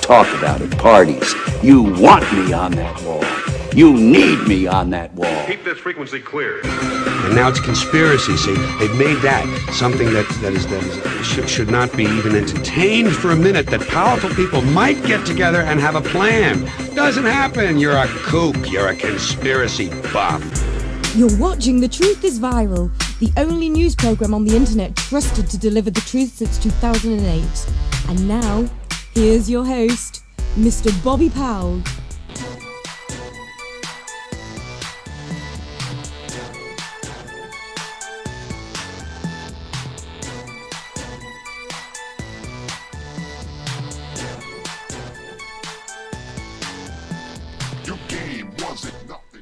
talk about at parties. You want me on that wall. You need me on that wall. Keep this frequency clear. And now it's conspiracy. See, they've made that something that should not be even entertained for a minute, that powerful people might get together and have a plan. Doesn't happen. You're a kook. You're a conspiracy buff. You're watching The Truth is Viral, the only news program on the internet trusted to deliver the truth since 2008. And now, here's your host, Mr. Bobby Powell.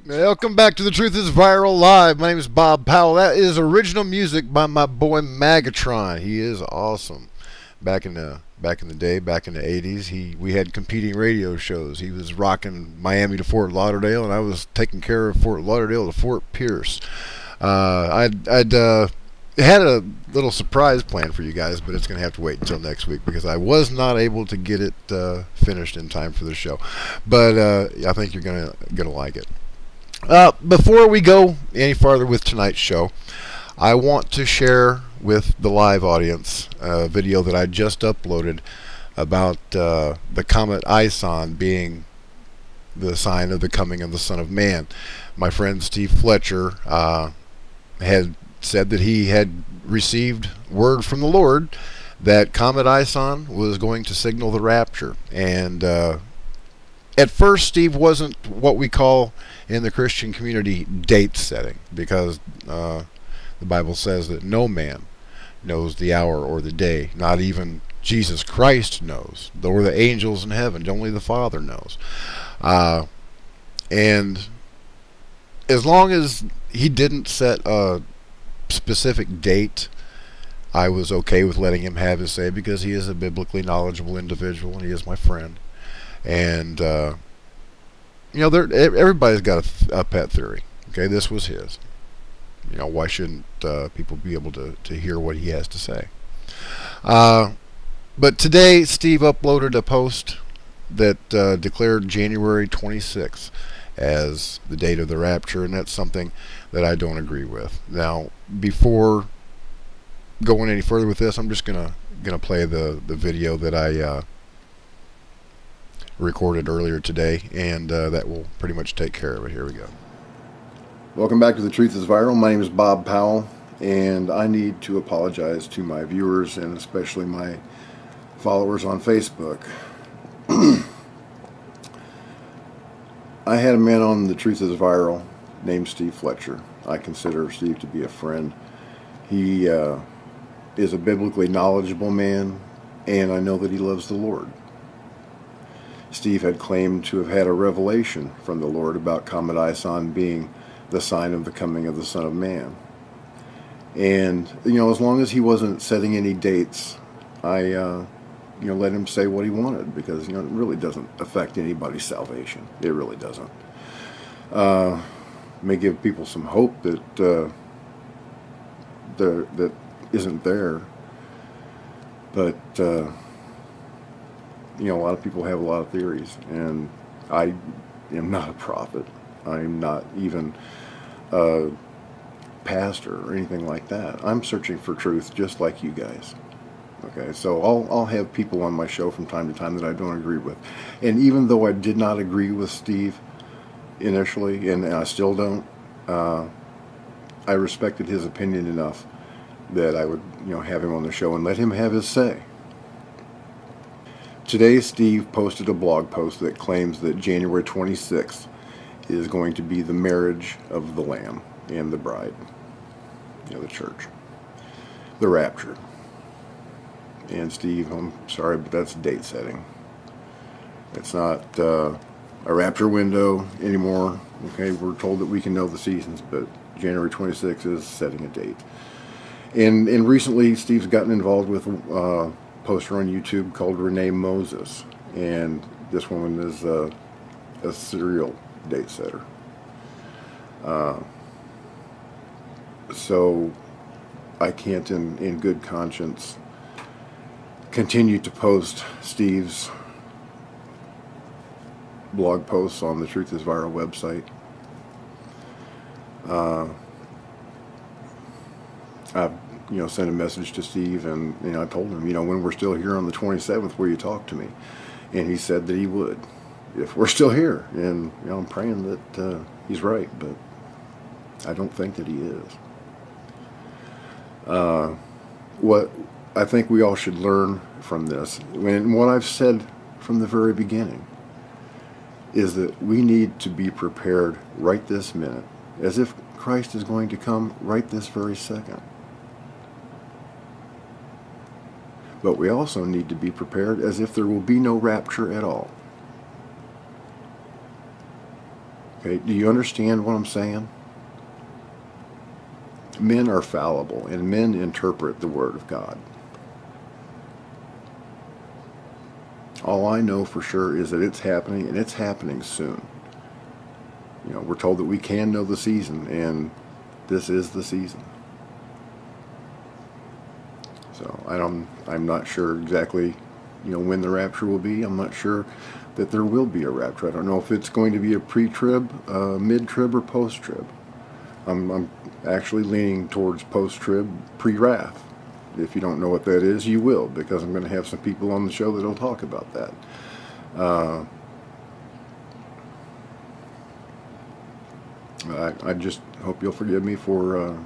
Welcome back to The Truth is Viral Live. My name is Bob Powell. That is original music by my boy Magatron. He is awesome. Back in the day, back in the 80s, we had competing radio shows. He was rocking Miami to Fort Lauderdale, and I was taking care of Fort Lauderdale to Fort Pierce. I'd had a little surprise plan for you guys, but it's going to have to wait until next week because I was not able to get it finished in time for the show. But I think you're gonna like it. Before we go any farther with tonight's show, I want to share with the live audience a video that I just uploaded about the Comet ISON being the sign of the coming of the Son of Man. My friend Steve Fletcher had said that he had received word from the Lord that Comet ISON was going to signal the rapture. And at first, Steve wasn't what we call in the Christian community date setting, because the Bible says that no man knows the hour or the day, not even Jesus Christ knows, or the angels in heaven. Only the Father knows. And as long as he didn't set a specific date, I was okay with letting him have his say, because he is a biblically knowledgeable individual and he is my friend. And you know, everybody's got a pet theory. Okay, this was his. You know, why shouldn't people be able to hear what he has to say? But today, Steve uploaded a post that declared January 26th as the date of the rapture, and that's something that I don't agree with. Now, before going any further with this, I'm just gonna play the video that I recorded earlier today, and that will pretty much take care of it. Here we go. Welcome back to The Truth is Viral. My name is Bob Powell, and I need to apologize to my viewers and especially my followers on Facebook. I had a man on The Truth is Viral named Steve Fletcher. I consider Steve to be a friend. He is a biblically knowledgeable man, and I know that he loves the Lord. Steve had claimed to have had a revelation from the Lord about Comet ISON being the sign of the coming of the Son of Man. And, you know, as long as he wasn't setting any dates, I let him say what he wanted, because, you know, it really doesn't affect anybody's salvation. It really doesn't. May give people some hope that that isn't there, but you know, a lot of people have a lot of theories, and I am not a prophet. I'm not even a pastor or anything like that. I'm searching for truth just like you guys. Okay, so I'll have people on my show from time to time that I don't agree with. And even though I did not agree with Steve initially, and I still don't, I respected his opinion enough that I would, you know, have him on the show and let him have his say. Today, Steve posted a blog post that claims that January 26th is going to be the marriage of the Lamb and the bride, you know, the church, the rapture. And Steve, I'm sorry, but that's date setting. It's not a rapture window anymore. Okay, we're told that we can know the seasons, but January 26th is setting a date. And recently, Steve's gotten involved with a poster on YouTube called Renee Moses, and this woman is a serial date setter. So I can't, in good conscience, continue to post Steve's blog posts on the Truth is Viral website. I've sent a message to Steve, and I told him, when we're still here on the 27th, will you talk to me? And he said that he would, if we're still here. And I'm praying that he's right, but I don't think that he is. What I think we all should learn from this, and what I've said from the very beginning, is that we need to be prepared right this minute, as if Christ is going to come right this very second. But we also need to be prepared as if there will be no rapture at all. Okay, do you understand what I'm saying? Men are fallible, and men interpret the Word of God. All I know for sure is that it's happening, and it's happening soon. We're told that we can know the season, and this is the season. So I'm not sure exactly, when the rapture will be. I'm not sure that there will be a rapture. I don't know if it's going to be a pre-trib, mid-trib, or post-trib. I'm actually leaning towards post-trib, pre-wrath. If you don't know what that is, you will, because I'm going to have some people on the show that will talk about that. I just hope you'll forgive me for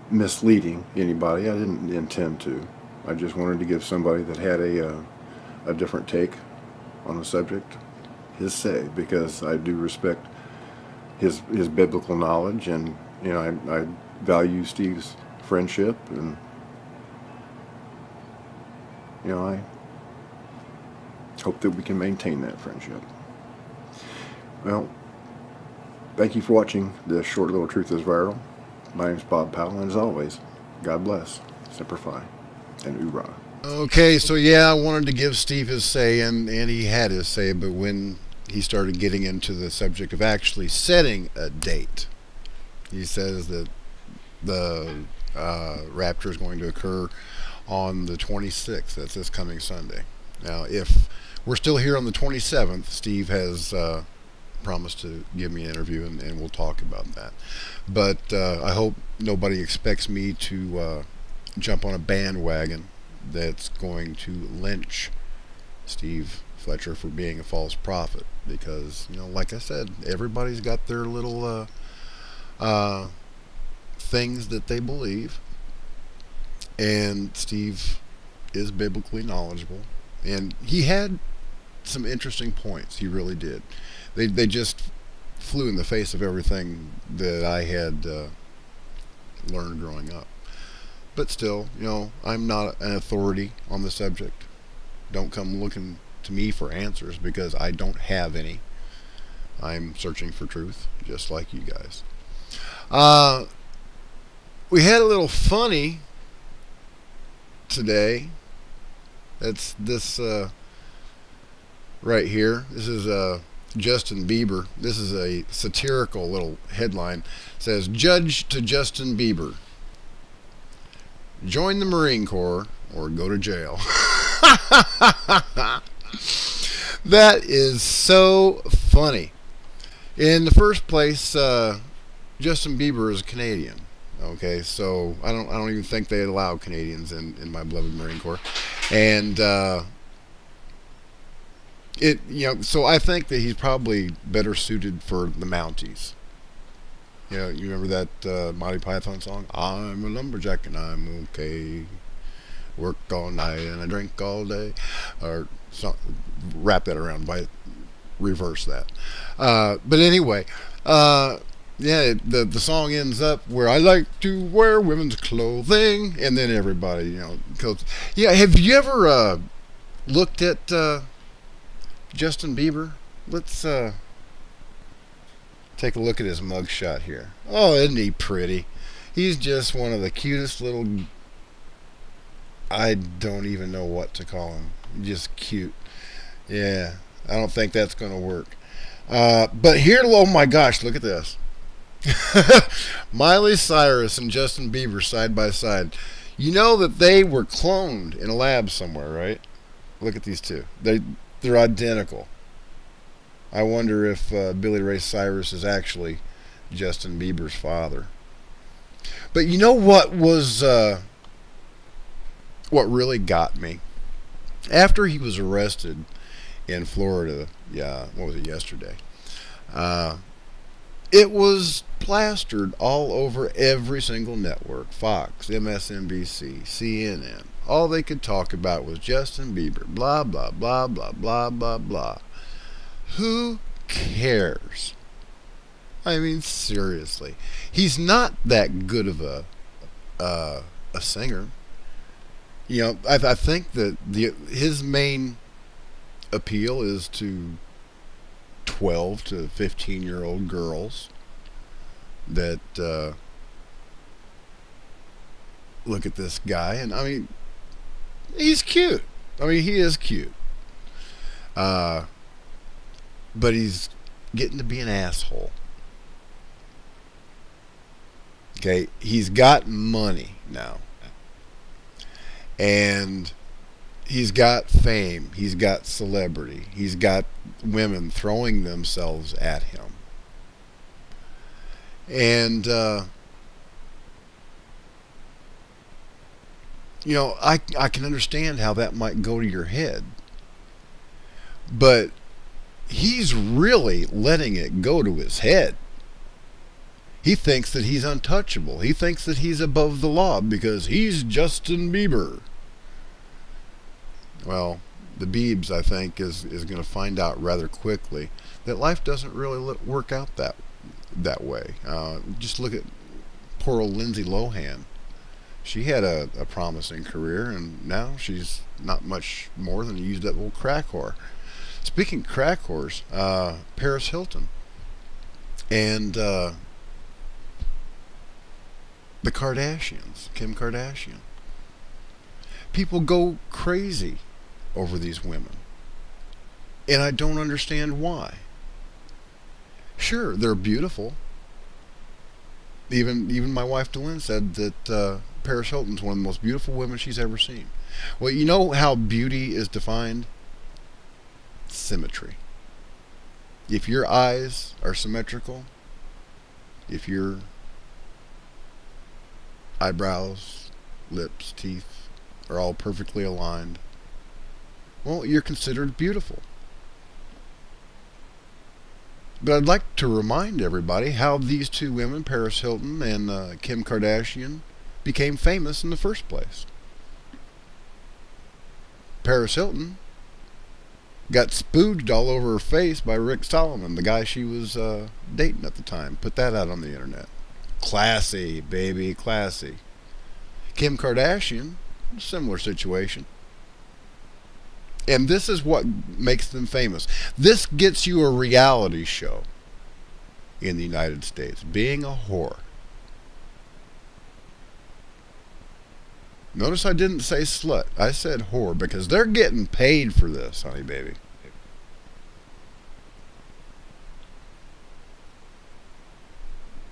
misleading anybody. I didn't intend to. I just wanted to give somebody that had a different take on the subject his say, because I do respect his biblical knowledge, and I value Steve's friendship, and I hope that we can maintain that friendship. Well, thank you for watching this short little Truth is Viral. My name's Bob Powell, and as always, God bless, Semper Fi, and Hoorah. Okay, so yeah, I wanted to give Steve his say, and he had his say, but when he started getting into the subject of actually setting a date, he says that the rapture is going to occur on the 26th. That's this coming Sunday. Now, if we're still here on the 27th, Steve has promised to give me an interview, and we'll talk about that. But I hope nobody expects me to jump on a bandwagon that's going to lynch Steve Fletcher for being a false prophet, because like I said, everybody's got their little things that they believe, and Steve is biblically knowledgeable, and he had some interesting points. He really did. They just flew in the face of everything that I had learned growing up. But still, I'm not an authority on the subject. Don't come looking to me for answers, because I don't have any. I'm searching for truth, just like you guys. We had a little funny today. That's this right here. This is Justin Bieber. This is a satirical little headline. It says, "Judge to Justin Bieber. Join the Marine Corps or go to jail." That is so funny. In the first place, Justin Bieber is a Canadian. Okay, so I don't even think they allow Canadians in my beloved Marine Corps, and so I think that he's probably better suited for the Mounties. You remember that Monty Python song? I'm a lumberjack and I'm okay. Work all night and I drink all day. Or wrap that around, reverse that. But anyway, yeah, the song ends up where I like to wear women's clothing, and then everybody, goes. Yeah, have you ever looked at Justin Bieber? Let's take a look at his mugshot here. Oh, isn't he pretty? He's just one of the cutest little... I don't even know what to call him. Just cute. Yeah, I don't think that's going to work. But here, oh my gosh, look at this. Miley Cyrus and Justin Bieber side by side. You know that they were cloned in a lab somewhere, right? Look at these two. They They're identical. I wonder if Billy Ray Cyrus is actually Justin Bieber's father. But you know what was what really got me? After he was arrested in Florida, what was it, yesterday? It was plastered all over every single network. Fox, MSNBC, CNN. All they could talk about was Justin Bieber. Blah, blah, blah, blah, blah, blah, blah. Who cares? I mean, seriously. He's not that good of a singer. You know, I think that his main appeal is to 12 to 15-year-old girls that look at this guy, and I mean, he's cute. I mean, he is cute. But he's getting to be an asshole. Okay, he's got money now. And he's got fame. He's got celebrity. He's got women throwing themselves at him. And, you know, I can understand how that might go to your head. But he's really letting it go to his head. He thinks that he's untouchable. He thinks that he's above the law because he's Justin Bieber. Well, the Biebs, I think, is going to find out rather quickly that life doesn't really work out that way. Just look at poor old Lindsay Lohan. She had a promising career, and now she's not much more than a used-up old crack whore. Speaking of crack whores, Paris Hilton and the Kardashians, Kim Kardashian. People go crazy over these women, and I don't understand why. Sure, they're beautiful. Even my wife DeLynn said that Paris Hilton's one of the most beautiful women she's ever seen. Well, you know how beauty is defined? Symmetry. If your eyes are symmetrical, if your eyebrows, lips, teeth are all perfectly aligned, well, you're considered beautiful. But I'd like to remind everybody how these two women, Paris Hilton and Kim Kardashian, became famous in the first place. Paris Hilton got spooged all over her face by Rick Solomon, the guy she was dating at the time. Put that out on the internet. Classy, baby, classy. Kim Kardashian, similar situation. And this is what makes them famous. This gets you a reality show in the United States. Being a whore. Notice I didn't say slut. I said whore because they're getting paid for this, honey baby.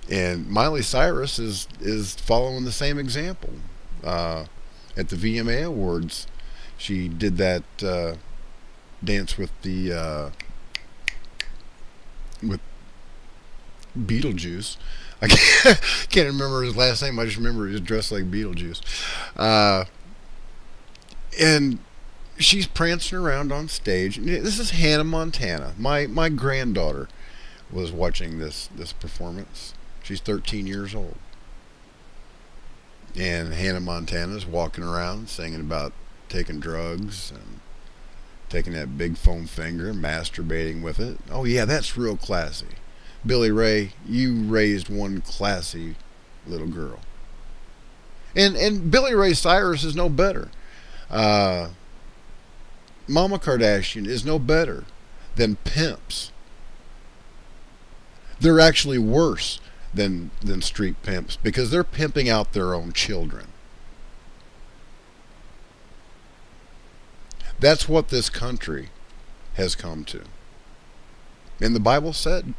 And Miley Cyrus is following the same example. At the VMA Awards, she did that dance with the with Beetlejuice. I can't remember his last name. I just remember he was dressed like Beetlejuice. And she's prancing around on stage. This is Hannah Montana. My granddaughter was watching this performance. She's 13 years old. And Hannah Montana's walking around singing about taking drugs and taking that big foam finger, masturbating with it. Oh yeah, that's real classy. Billy Ray, you raised one classy little girl. And Billy Ray Cyrus is no better. Mama Kardashian is no better than pimps. They're actually worse than street pimps because they're pimping out their own children. That's what this country has come to. And the Bible said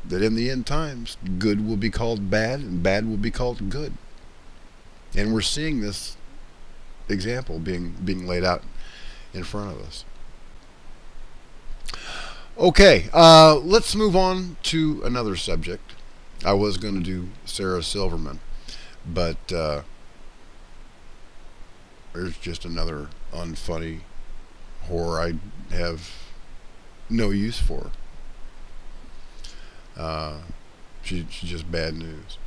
that in the end times, good will be called bad and bad will be called good. And we're seeing this example being laid out in front of us. Okay, let's move on to another subject. I was going to do Sarah Silverman, but there's just another unfunny whore I have no use for. She's just bad news.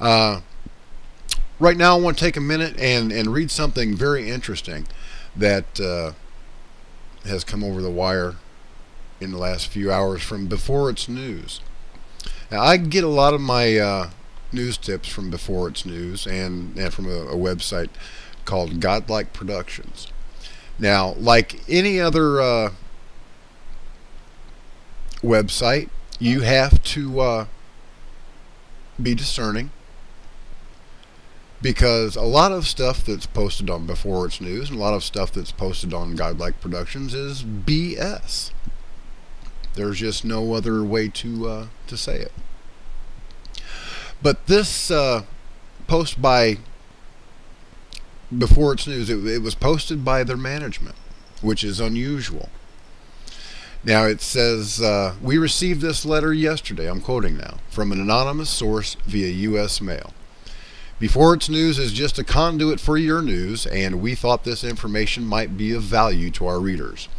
Right now I want to take a minute and read something very interesting that has come over the wire in the last few hours from Before It's News. Now, I get a lot of my news tips from Before It's News and from a website called Godlike Productions. Now, like any other website, you have to be discerning, because a lot of stuff that's posted on Before It's News and a lot of stuff that's posted on Godlike Productions is BS. There's just no other way to say it. But this post by Before It's News, it was posted by their management, which is unusual. Now it says, we received this letter yesterday, I'm quoting now, from an anonymous source via U.S. mail. Before It's News is just a conduit for your news, and we thought this information might be of value to our readers.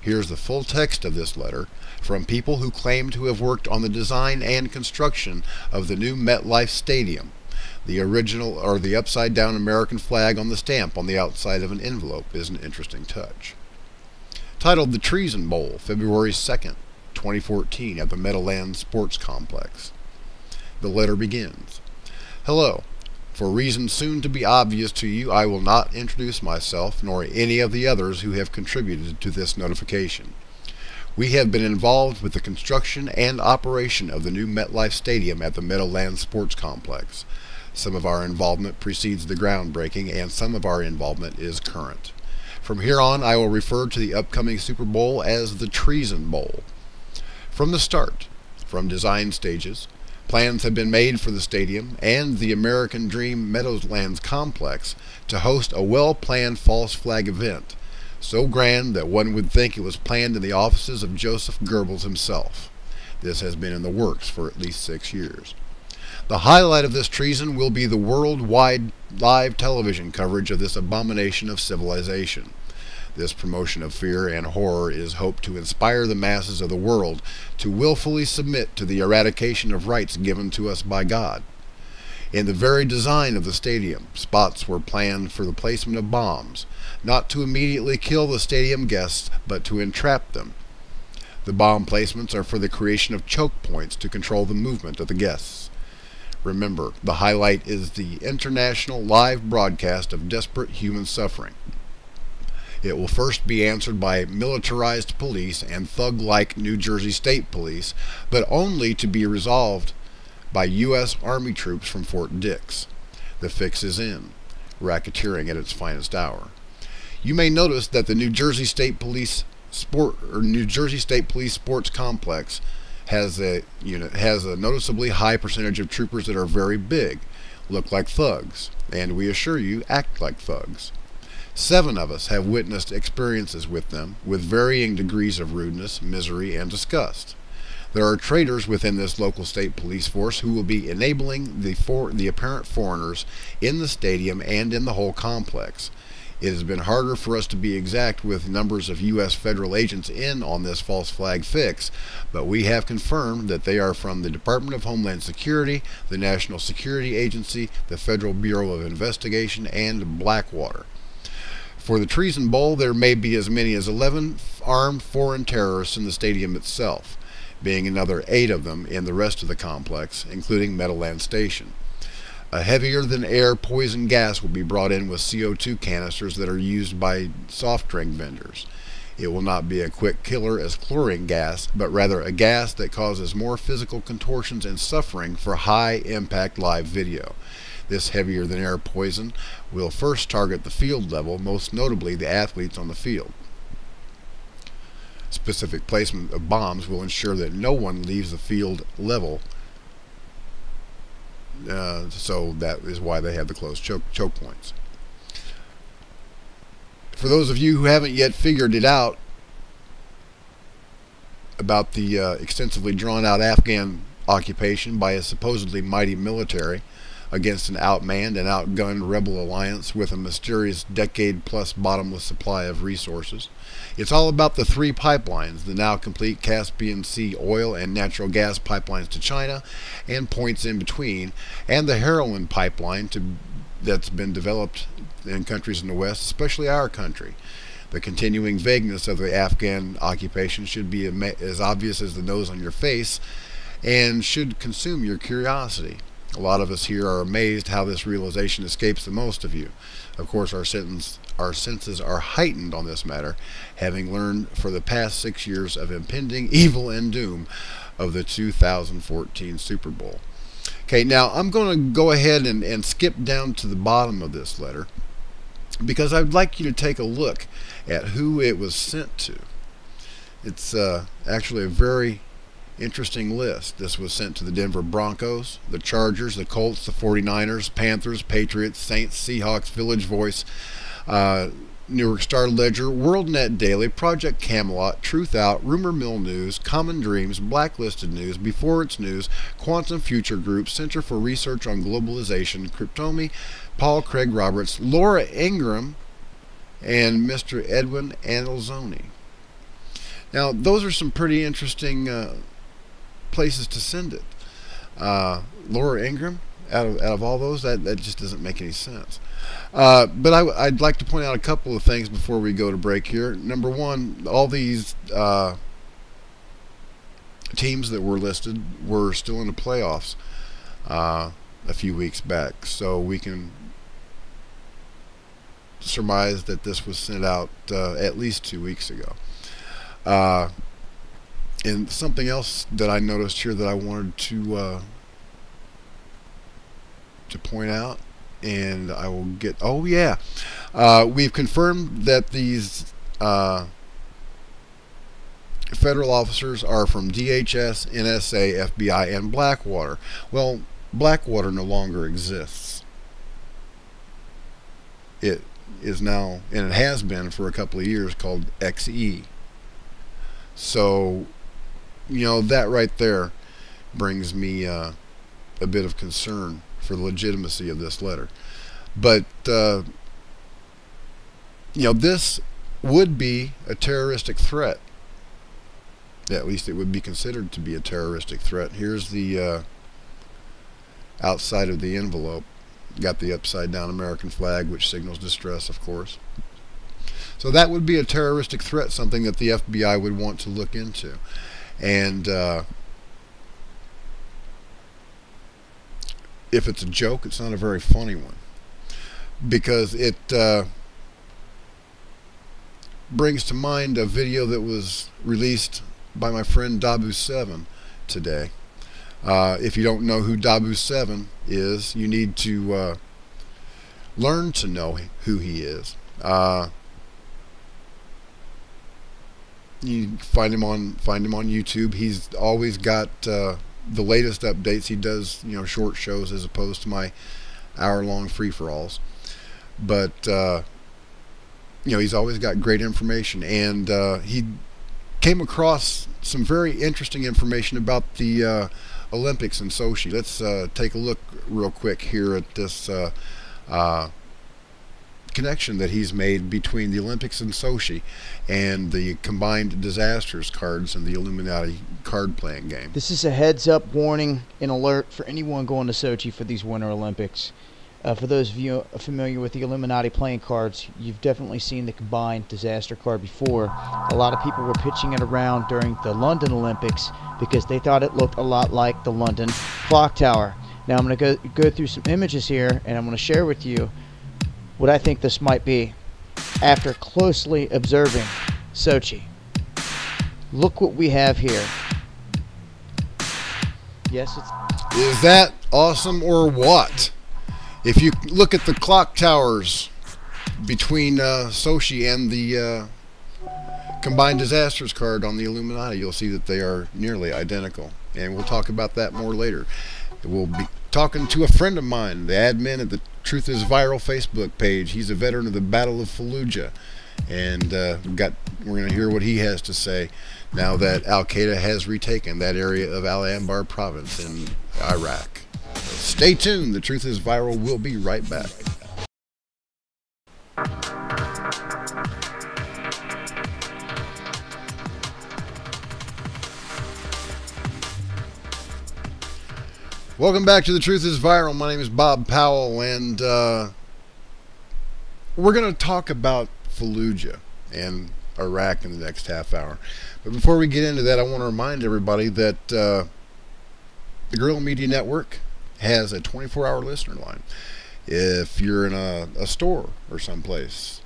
Here's the full text of this letter from people who claim to have worked on the design and construction of the new MetLife Stadium. The original, or the upside-down American flag on the stamp on the outside of an envelope is an interesting touch. Titled The Treason Bowl, February 2nd, 2014, at the Meadowlands Sports Complex. The letter begins, Hello. For reasons soon to be obvious to you, I will not introduce myself, nor any of the others who have contributed to this notification. We have been involved with the construction and operation of the new MetLife Stadium at the Meadowlands Sports Complex. Some of our involvement precedes the groundbreaking, and some of our involvement is current. From here on, I will refer to the upcoming Super Bowl as the Treason Bowl. From the start, from design stages, plans have been made for the stadium and the American Dream Meadowlands complex to host a well-planned false flag event, so grand that one would think it was planned in the offices of Joseph Goebbels himself. This has been in the works for at least 6 years. The highlight of this treason will be the worldwide live television coverage of this abomination of civilization. This promotion of fear and horror is hoped to inspire the masses of the world to willfully submit to the eradication of rights given to us by God. In the very design of the stadium, spots were planned for the placement of bombs, not to immediately kill the stadium guests, but to entrap them. The bomb placements are for the creation of choke points to control the movement of the guests. Remember, the highlight is the international live broadcast of desperate human suffering. It will first be answered by militarized police and thug-like New Jersey State Police, but only to be resolved by U.S. Army troops from Fort Dix. The fix is in, racketeering at its finest hour. You may notice that the New Jersey State Police Sports Complex has a noticeably high percentage of troopers that are very big, look like thugs, and we assure you, act like thugs. 7 of us have witnessed experiences with them, with varying degrees of rudeness, misery, and disgust. There are traitors within this local state police force who will be enabling the apparent foreigners in the stadium and in the whole complex. It has been harder for us to be exact with numbers of U.S. federal agents in on this false flag fix, but we have confirmed that they are from the Department of Homeland Security, the National Security Agency, the Federal Bureau of Investigation, and Blackwater. For the Treason Bowl, there may be as many as 11 armed foreign terrorists in the stadium itself, being another 8 of them in the rest of the complex, including Meadowlands Station. A heavier-than-air poison gas will be brought in with CO2 canisters that are used by soft drink vendors. It will not be a quick killer as chlorine gas, but rather a gas that causes more physical contortions and suffering for high-impact live video. This heavier-than-air poison will first target the field level, most notably the athletes on the field. Specific placement of bombs will ensure that no one leaves the field level, so that is why they have the closed choke points. For those of you who haven't yet figured it out, about the extensively drawn-out Afghan occupation by a supposedly mighty military against an outmanned and outgunned rebel alliance with a mysterious decade-plus bottomless supply of resources. It's all about the 3 pipelines, the now complete Caspian Sea oil and natural gas pipelines to China and points in between, and the heroin pipeline that's been developed in countries in the West, especially our country. The continuing vagueness of the Afghan occupation should be as obvious as the nose on your face and should consume your curiosity. A lot of us here are amazed how this realization escapes the most of you. Of course, our senses are heightened on this matter, having learned for the past 6 years of impending evil and doom of the 2014 Super Bowl. Okay, now I'm going to go ahead and skip down to the bottom of this letter, because I'd like you to take a look at who it was sent to. It's actually a very interesting list. This was sent to the Denver Broncos, the Chargers, the Colts, the 49ers, Panthers, Patriots, Saints, Seahawks, Village Voice, New York Star Ledger, WorldNet Daily, Project Camelot, Truth Out, Rumor Mill News, Common Dreams, Blacklisted News, Before It's News, Quantum Future Group, Center for Research on Globalization, Cryptomy, Paul Craig Roberts, Laura Ingraham, and Mr. Edwin Anelzoni. Now, those are some pretty interesting places to send it. Laura Ingraham, out of all those, that just doesn't make any sense. But I'd like to point out a couple of things before we go to break here. Number one, all these teams that were listed were still in the playoffs a few weeks back, so we can surmise that this was sent out at least 2 weeks ago. And something else that I noticed here that I wanted to point out, and I will get, oh yeah, we've confirmed that these federal officers are from DHS, NSA, FBI, and Blackwater. Well, Blackwater no longer exists. It is now, and it has been for a couple of years, called XE. So, you know, that right there brings me a bit of concern for the legitimacy of this letter. But, you know, this would be a terroristic threat. At least it would be considered to be a terroristic threat. Here's the outside of the envelope. Got the upside down American flag, which signals distress, of course. So that would be a terroristic threat, something that the FBI would want to look into. And if it's a joke, it's not a very funny one, because it brings to mind a video that was released by my friend Dabu7 today. If you don't know who Dabu7 is, you need to learn to know who he is. You find him on YouTube. He's always got the latest updates. He does, you know, short shows as opposed to my hour-long free-for-alls. But you know, he's always got great information, and he came across some very interesting information about the Olympics in Sochi. Let's take a look real quick here at this connection that he's made between the Olympics in Sochi and the combined disasters cards in the Illuminati card playing game. This is a heads up warning and alert for anyone going to Sochi for these Winter Olympics. For those of you familiar with the Illuminati playing cards, you've definitely seen the combined disaster card before. A lot of people were pitching it around during the London Olympics because they thought it looked a lot like the London clock tower. Now I'm going to go through some images here, and I'm going to share with you what I think this might be after closely observing Sochi. Look what we have here. Yes, Is that awesome or what? If you look at the clock towers between Sochi and the combined disasters card on the Illuminati, you'll see that they are nearly identical. And we'll talk about that more later. We'll be talking to a friend of mine, the admin at the Truth is Viral Facebook page. He's a veteran of the Battle of Fallujah, And we're going to hear what he has to say now that al-Qaeda has retaken that area of Al-Anbar province in Iraq. Stay tuned. The Truth is Viral. We'll be right back. Welcome back to The Truth is Viral. My name is Bob Powell, and we're going to talk about Fallujah and Iraq in the next half hour. But before we get into that, I want to remind everybody that the Guerrilla Media Network has a 24-hour listener line. If you're in a store or someplace,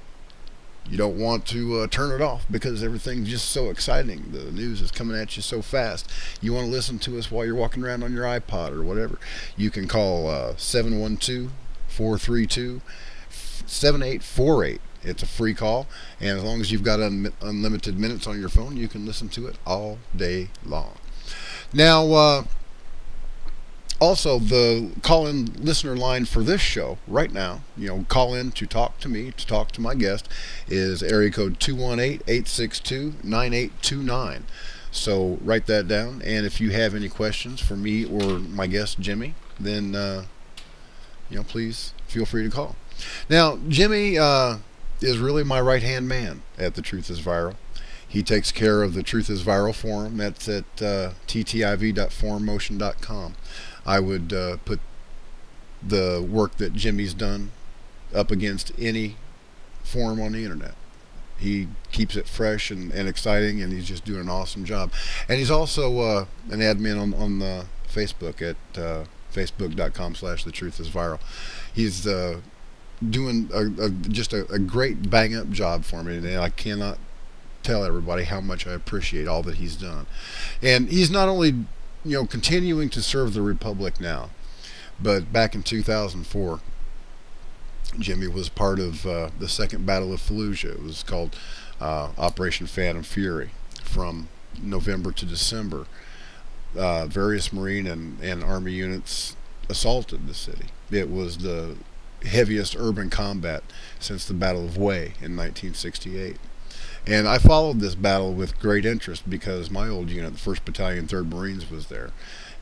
you don't want to turn it off because everything's just so exciting. The news is coming at you so fast. You want to listen to us while you're walking around on your iPod or whatever. You can call 712-432-7848. It's a free call, and as long as you've got unlimited minutes on your phone, you can listen to it all day long. Now, also, the call-in listener line for this show right now, call in to talk to me, to talk to my guest, is area code 218-862-9829. So write that down, and if you have any questions for me or my guest, Jimmy, then, please feel free to call. Now, Jimmy is really my right-hand man at The Truth is Viral. He takes care of the Truth is Viral forum. That's at ttiv.forummotion.com. I would put the work that Jimmy's done up against any forum on the internet. He keeps it fresh and exciting, and he's just doing an awesome job. And he's also an admin on Facebook at facebook.com/thetruithisviral. He's doing just a great bang-up job for me, and I cannot tell everybody how much I appreciate all that he's done. And he's not only continuing to serve the Republic now, but back in 2004, Jimmy was part of the second Battle of Fallujah. It was called Operation Phantom Fury. From November to December, various Marine and Army units assaulted the city. It was the heaviest urban combat since the Battle of Way in 1968. And I followed this battle with great interest because my old unit, the 1st Battalion, 3rd Marines, was there.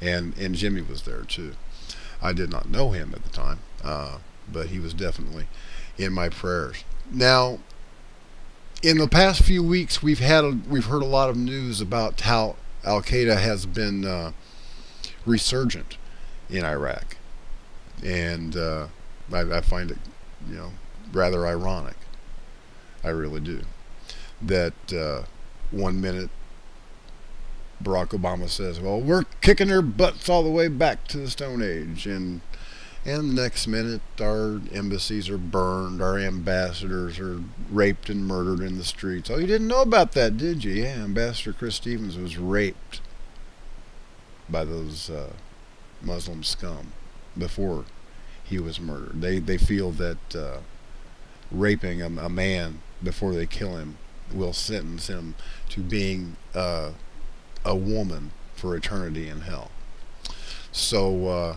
And Jimmy was there, too. I did not know him at the time, but he was definitely in my prayers. Now, in the past few weeks, we've heard a lot of news about how al-Qaeda has been resurgent in Iraq. And I find it, rather ironic. I really do. That 1 minute Barack Obama says, well, we're kicking their butts all the way back to the Stone Age, and the next minute our embassies are burned, our ambassadors are raped and murdered in the streets. Oh, you didn't know about that, did you? Yeah, Ambassador Chris Stevens was raped by those Muslim scum before he was murdered. They feel that raping a man before they kill him will sentence him to being a woman for eternity in hell. So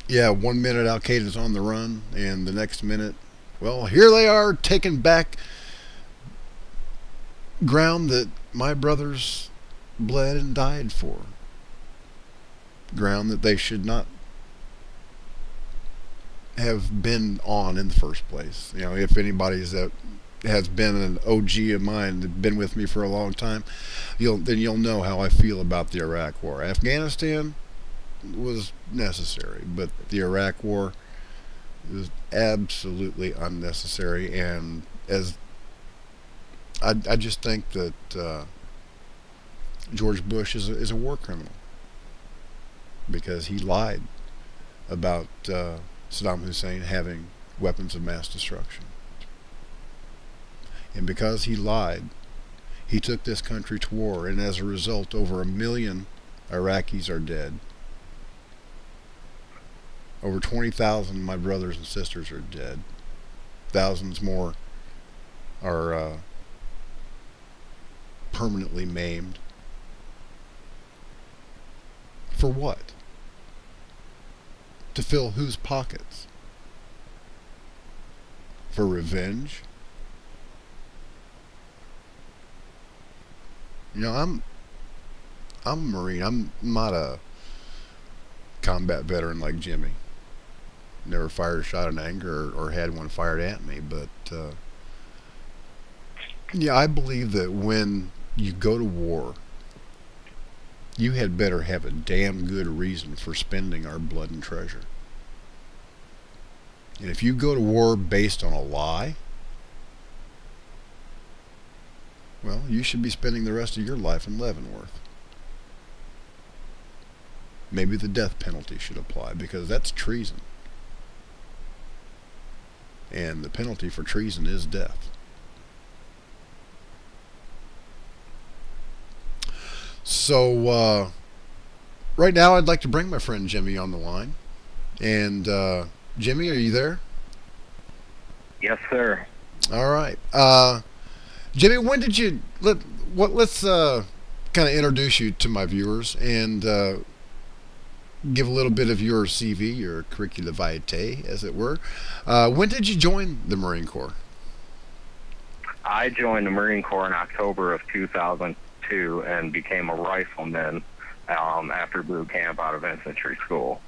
yeah, 1 minute al-Qaeda's on the run, and the next minute, well, here they are taking back ground that my brothers bled and died for, ground that they should not have been on in the first place. If anybody's that has been an OG of mine, been with me for a long time, then you'll know how I feel about the Iraq War. Afghanistan was necessary, but the Iraq War was absolutely unnecessary. And as I just think that George Bush is a war criminal because he lied about Saddam Hussein having weapons of mass destruction. And because he lied, he took this country to war, and as a result, over 1 million Iraqis are dead. Over 20,000 of my brothers and sisters are dead. Thousands more are permanently maimed. For what? To fill whose pockets? For revenge? You know, I'm a Marine. I'm not a combat veteran like Jimmy. Never fired a shot in anger or had one fired at me, but yeah, I believe that when you go to war, you had better have a damn good reason for spending our blood and treasure. And if you go to war based on a lie, well, you should be spending the rest of your life in Leavenworth. Maybe the death penalty should apply, because that's treason. And the penalty for treason is death. So, right now I'd like to bring my friend Jimmy on the line. And, Jimmy, are you there? Yes, sir. All right. Jimmy, when did you... Let's kind of introduce you to my viewers and give a little bit of your CV, your curricula vitae, as it were. When did you join the Marine Corps? I joined the Marine Corps in October of 2002 and became a rifleman after boot camp out of infantry school.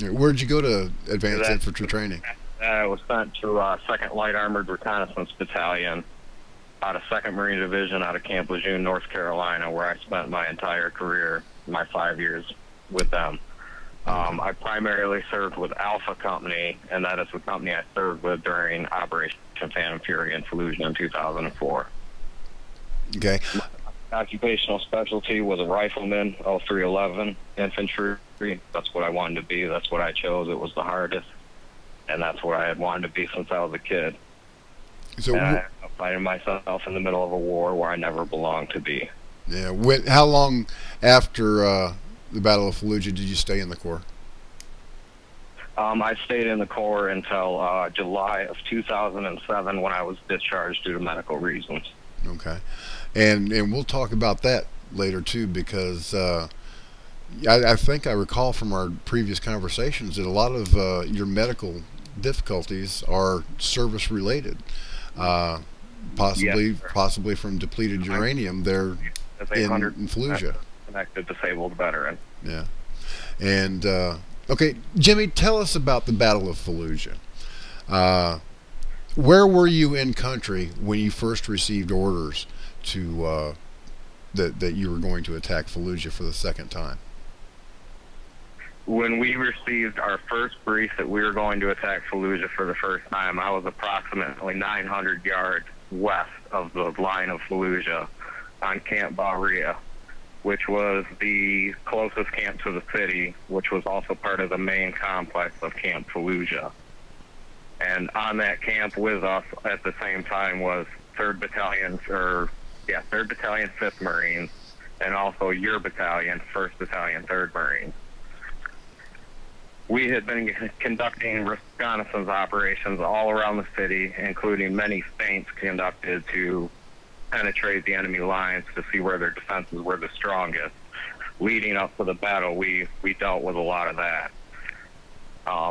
Where'd you go to advanced infantry training? I was sent to 2nd Light Armored Reconnaissance Battalion out of 2nd Marine Division out of Camp Lejeune, North Carolina, where I spent my entire career, my 5 years with them. I primarily served with Alpha Company, and that is the company I served with during Operation Phantom Fury in Fallujah in 2004. Okay. My occupational specialty was a rifleman, 0311 infantry. That's what I wanted to be. That's what I chose. It was the hardest, and that's what I had wanted to be since I was a kid. So and I find myself in the middle of a war where I never belonged to be. Yeah. How long after the Battle of Fallujah did you stay in the Corps? I stayed in the Corps until July of 2007 when I was discharged due to medical reasons. Okay. And we'll talk about that later too, because I think I recall from our previous conversations that a lot of your medical difficulties are service related, possibly from depleted uranium there in Fallujah. Connected disabled veteran. Yeah. And okay, Jimmy, tell us about the Battle of Fallujah. Where were you in country when you first received orders to that you were going to attack Fallujah for the second time? When we received our first brief that we were going to attack Fallujah for the first time, I was approximately 900 yards west of the line of Fallujah on Camp Bahria, which was the closest camp to the city, which was also part of the main complex of Camp Fallujah. And on that camp with us at the same time was 3rd Battalion, 5th Marines, and also your battalion, 1st Battalion, 3rd Marines. We had been conducting reconnaissance operations all around the city, including many feints conducted to penetrate the enemy lines to see where their defenses were the strongest. Leading up to the battle, we dealt with a lot of that.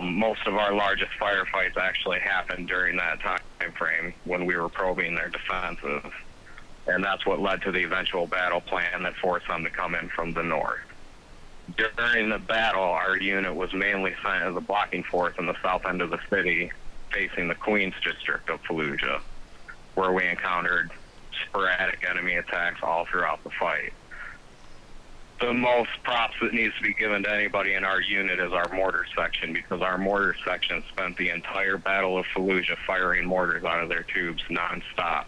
Most of our largest firefights actually happened during that time frame when we were probing their defenses. And that's what led to the eventual battle plan that forced them to come in from the north. During the battle, our unit was mainly sent as a blocking force in the south end of the city, facing the Queens district of Fallujah, where we encountered sporadic enemy attacks all throughout the fight. The most props that needs to be given to anybody in our unit is our mortar section, because our mortar section spent the entire Battle of Fallujah firing mortars out of their tubes nonstop.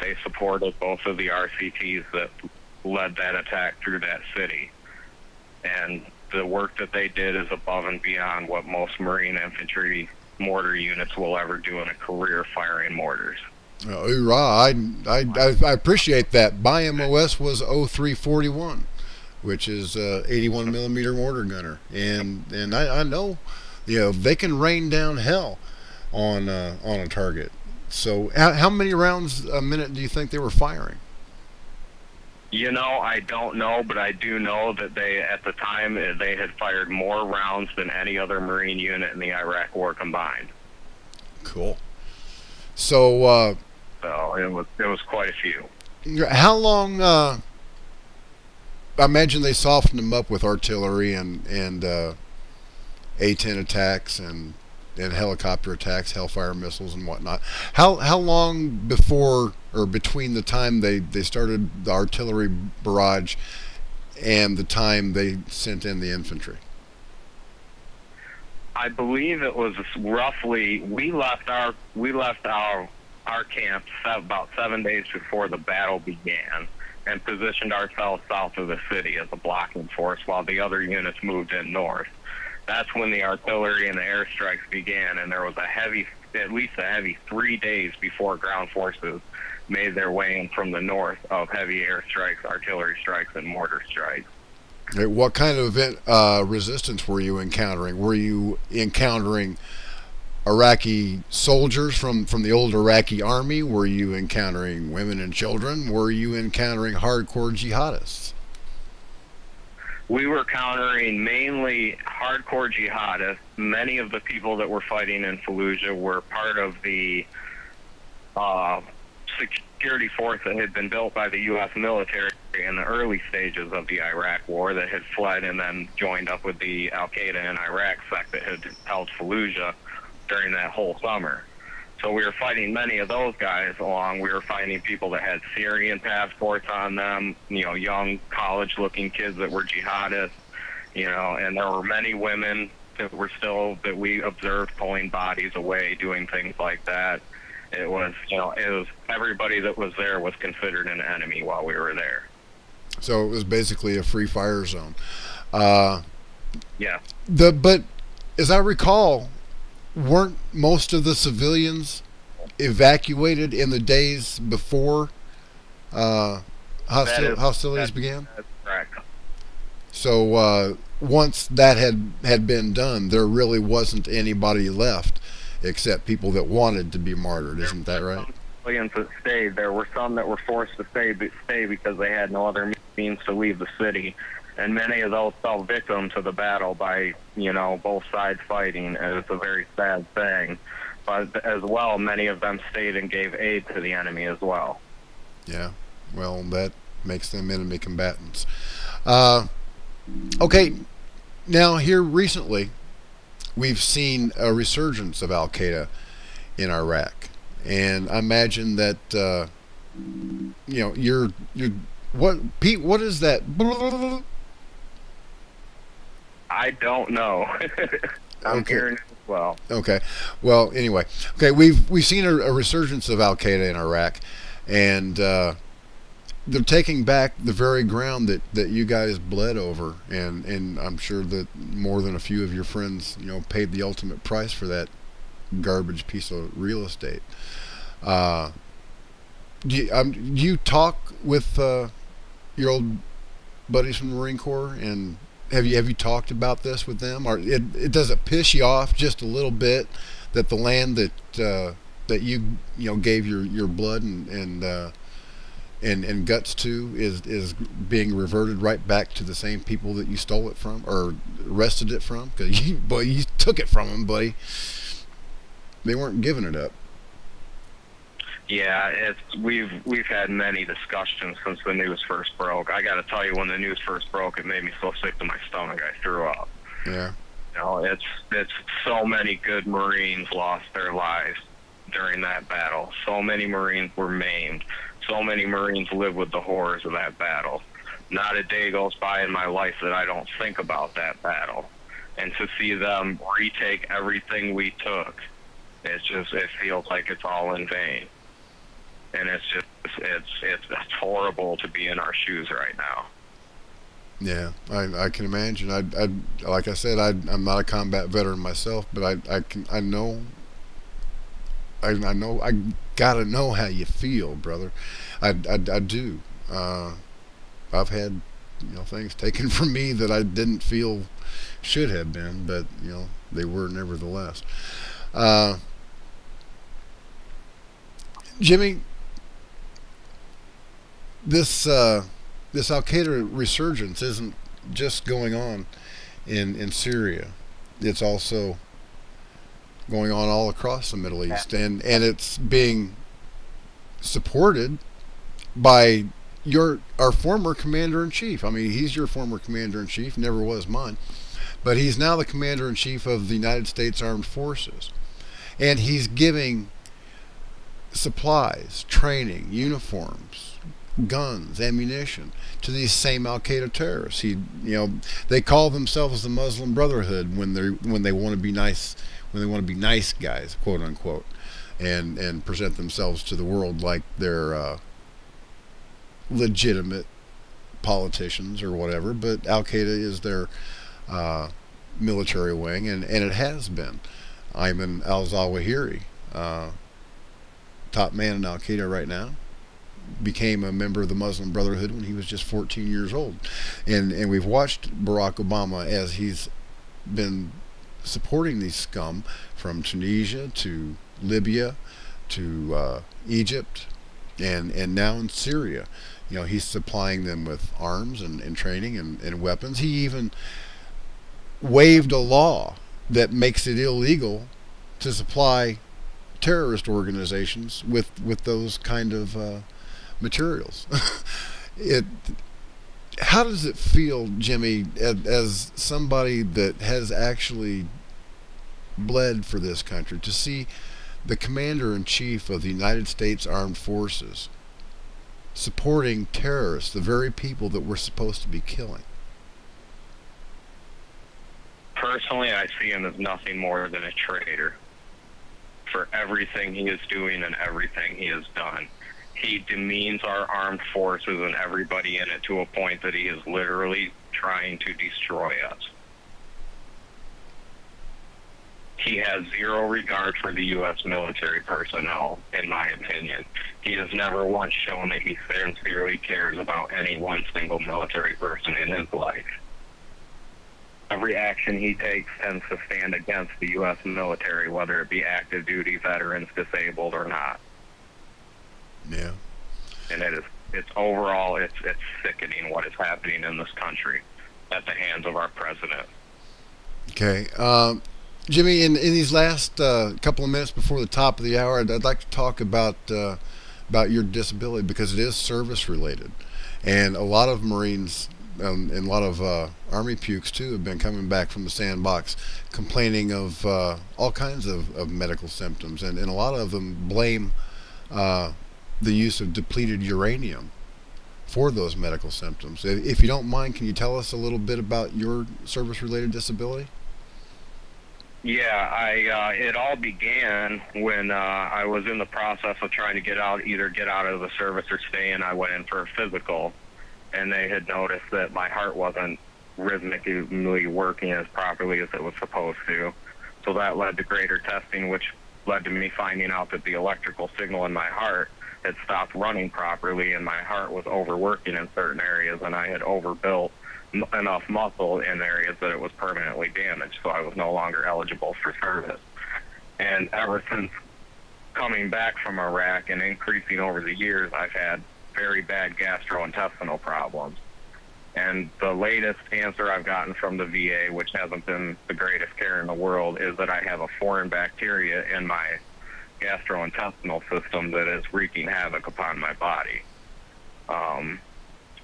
They supported both of the RCTs that led that attack through that city. And the work that they did is above and beyond what most Marine infantry mortar units will ever do in a career firing mortars. Hoorah! I appreciate that. My MOS was 0341, which is 81 millimeter mortar gunner, and I know, they can rain down hell on a target. So how many rounds a minute do you think they were firing? I don't know, but I do know that at the time, they had fired more rounds than any other Marine unit in the Iraq War combined. Cool. So it was quite a few. How long I imagine they softened them up with artillery and A-10 attacks and helicopter attacks, Hellfire missiles and whatnot. How long before or between the time they started the artillery barrage and the time they sent in the infantry? I believe it was roughly, we left our camp about 7 days before the battle began, and positioned ourselves south of the city as a blocking force while the other units moved in north. That's when the artillery and the airstrikes began, and there was at least a heavy 3 days before ground forces made their way in from the north of heavy airstrikes, artillery strikes, and mortar strikes. What kind of resistance were you encountering? Were you encountering Iraqi soldiers from the old Iraqi army? Were you encountering women and children? Were you encountering hardcore jihadists? We were countering mainly hardcore jihadists. Many of the people that were fighting in Fallujah were part of the security force that had been built by the U.S. military in the early stages of the Iraq War, that had fled and then joined up with the al-Qaeda in Iraq sect that had held Fallujah during that whole summer. So we were fighting many of those guys along. We were fighting people that had Syrian passports on them, young college-looking kids that were jihadists, and there were many women that we observed pulling bodies away, doing things like that. It was everybody that was there was considered an enemy while we were there. So it was basically a free fire zone. Yeah. But as I recall, weren't most of the civilians evacuated in the days before hostilities began? That's correct. So once that had been done, there really wasn't anybody left except people that wanted to be martyred. Isn't that right? Civilians that stayed. There were some that were forced to stay because they had no other means to leave the city. And many of those fell victim to the battle by, both sides fighting, and it's a very sad thing. But as well, many of them stayed and gave aid to the enemy as well. Yeah, well, that makes them enemy combatants. Okay, now here recently, we've seen a resurgence of al-Qaeda in Iraq. And I imagine that, Pete, what is that? I don't know. I'm hearing it as well. Okay. Well, anyway. Okay, we've seen a resurgence of al-Qaeda in Iraq, and they're taking back the very ground that you guys bled over, and I'm sure that more than a few of your friends, paid the ultimate price for that garbage piece of real estate. Do you talk with your old buddies from the Marine Corps, and have you talked about this with them, or does it piss you off just a little bit that the land that you gave your blood and guts to is being reverted right back to the same people that you stole it from or wrested it from? Because you took it from them, buddy. They weren't giving it up. Yeah, we've had many discussions since the news first broke. I got to tell you, when the news first broke, it made me so sick to my stomach I threw up. Yeah. It's so many good Marines lost their lives during that battle. So many Marines were maimed. So many Marines live with the horrors of that battle. Not a day goes by in my life that I don't think about that battle. And to see them retake everything we took, it feels like it's all in vain. And it's horrible to be in our shoes right now. Yeah, I can imagine. Like I said, I'm not a combat veteran myself, but I gotta know how you feel, brother. I do. I've had things taken from me that I didn't feel should have been, but they were nevertheless. Jimmy, this al-Qaeda resurgence isn't just going on in Syria. It's also going on all across the Middle East, and it's being supported by our former commander-in-chief. I mean, he's your former commander-in-chief, never was mine. But he's now the commander-in-chief of the United States Armed Forces. And he's giving supplies, training, uniforms, guns, ammunition to these same al-Qaeda terrorists. They call themselves the Muslim Brotherhood when they want to be nice, guys, quote unquote, and present themselves to the world like they're legitimate politicians or whatever. But al-Qaeda is their military wing, and it has been. Ayman al-Zawahiri, top man in al-Qaeda right now, became a member of the Muslim Brotherhood when he was just 14 years old. And we've watched Barack Obama as he's been supporting these scum from Tunisia to Libya to Egypt and now in Syria. He's supplying them with arms and training and weapons. He even waived a law that makes it illegal to supply terrorist organizations with those kind of materials. How does it feel, Jimmy, as somebody that has actually bled for this country, to see the commander-in-chief of the United States Armed Forces supporting terrorists, the very people that we're supposed to be killing? Personally, I see him as nothing more than a traitor for everything he is doing and everything he has done. He demeans our armed forces and everybody in it to a point that he is literally trying to destroy us. He has zero regard for the U.S. military personnel, in my opinion. He has never once shown that he sincerely cares about any one single military person in his life. Every action he takes tends to stand against the U.S. military, whether it be active duty, veterans, disabled, or not. Yeah. And it's overall sickening what is happening in this country at the hands of our president. Okay. Jimmy, in these last couple of minutes before the top of the hour, I'd like to talk about your disability, because it is service related, and a lot of Marines and a lot of Army pukes too have been coming back from the sandbox complaining of all kinds of medical symptoms, and a lot of them blame the use of depleted uranium for those medical symptoms. If you don't mind, can you tell us a little bit about your service-related disability? Yeah, it all began when I was in the process of trying to get out of the service or stay in. I went in for a physical, and they had noticed that my heart wasn't rhythmically working as properly as it was supposed to. So that led to greater testing, which led to me finding out that the electrical signal in my heart had stopped running properly, and my heart was overworking in certain areas, and I had overbuilt enough muscle in areas that it was permanently damaged, so I was no longer eligible for service. And ever since coming back from Iraq and increasing over the years, I've had very bad gastrointestinal problems. And the latest answer I've gotten from the VA, which hasn't been the greatest care in the world, is that I have a foreign bacteria in my gastrointestinal system that is wreaking havoc upon my body.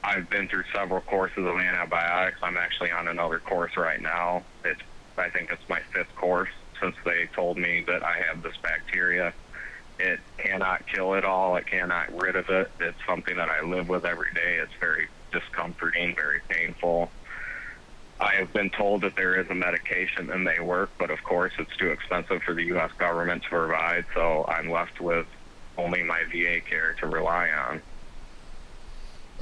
I've been through several courses of antibiotics. I'm actually on another course right now. I think it's my 5th course since they told me that I have this bacteria. It cannot kill it all. It cannot get rid of it. It's something that I live with every day. It's very discomforting, very painful. I have been told that there is a medication and they work, but of course it's too expensive for the U.S. government to provide, so I'm left with only my VA care to rely on.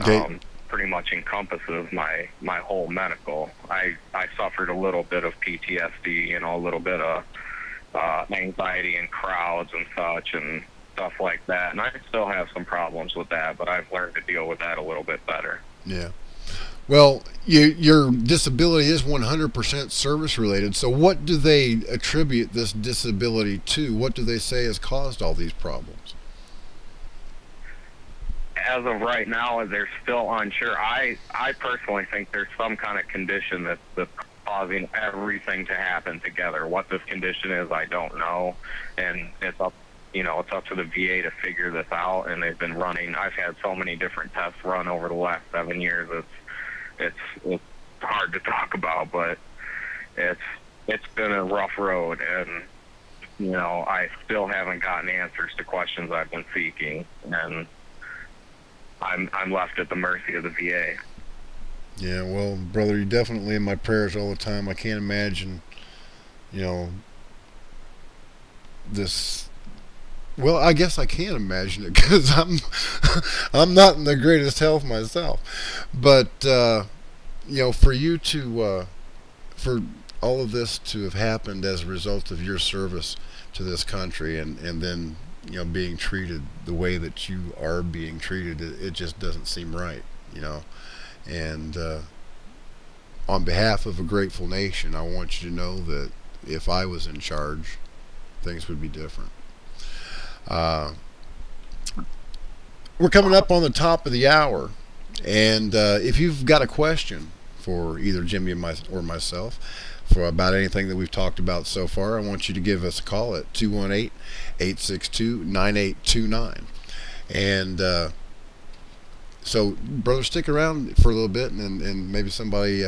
Okay. Pretty much encompasses my whole medical. I suffered a little bit of PTSD, a little bit of anxiety in crowds and such and stuff like that, and I still have some problems with that, but I've learned to deal with that a little bit better. Yeah. Well, your disability is 100% service related, so what do they attribute this disability to? What do they say has caused all these problems? As of right now, they're still unsure. I personally think there's some kind of condition that's causing everything to happen together. What this condition is, I don't know, and it's up you know, it's up to the VA to figure this out, and they've been running. I've had so many different tests run over the last 7 years. It's hard to talk about, but it's been a rough road, and you know, I still haven't gotten answers to questions I've been seeking, and I'm left at the mercy of the VA. Yeah, well, brother, you're definitely in my prayers all the time. I can't imagine, you know, this. Well, I guess I can imagine it, because I'm not in the greatest health myself. But you know, for you to for all of this to have happened as a result of your service to this country, and then, you know, being treated the way that you are being treated, it just doesn't seem right, you know. And on behalf of a grateful nation, I want you to know that if I was in charge, things would be different. We're coming up on the top of the hour, and if you've got a question for either Jimmy or myself for about anything that we've talked about so far, I want you to give us a call at 218-862-9829. And so, brother, stick around for a little bit, and maybe somebody,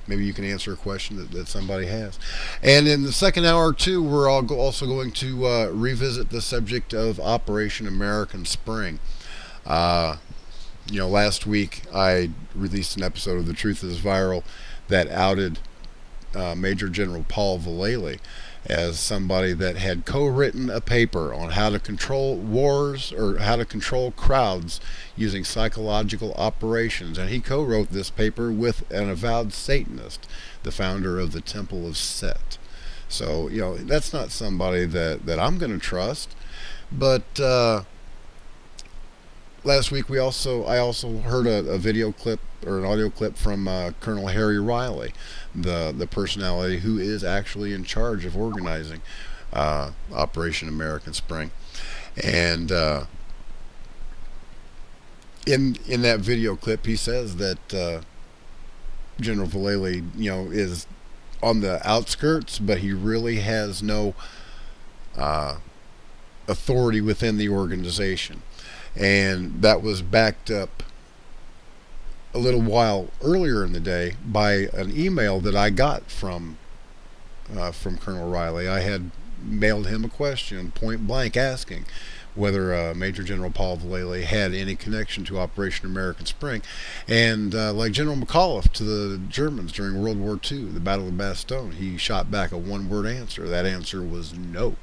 maybe you can answer a question that somebody has. And in the second hour or two, we're also going to revisit the subject of Operation American Spring. You know, last week I released an episode of The Truth is Viral that outed Major General Paul Vallely as somebody that had co-written a paper on how to control wars, or how to control crowds using psychological operations. And he co-wrote this paper with an avowed Satanist, the founder of the Temple of Set. So, you know, that's not somebody that I'm going to trust. But last week I also heard a video clip, or an audio clip, from Colonel Harry Riley, the personality who is actually in charge of organizing Operation American Spring. And in that video clip, he says that General Vallely, you know, is on the outskirts, but he really has no authority within the organization. And that was backed up a little while earlier in the day by an email that I got from Colonel Riley. I had mailed him a question point blank asking whether Major General Paul Vallely had any connection to Operation American Spring. And like General McAuliffe to the Germans during World War II, the Battle of Bastogne, he shot back a one-word answer. That answer was no.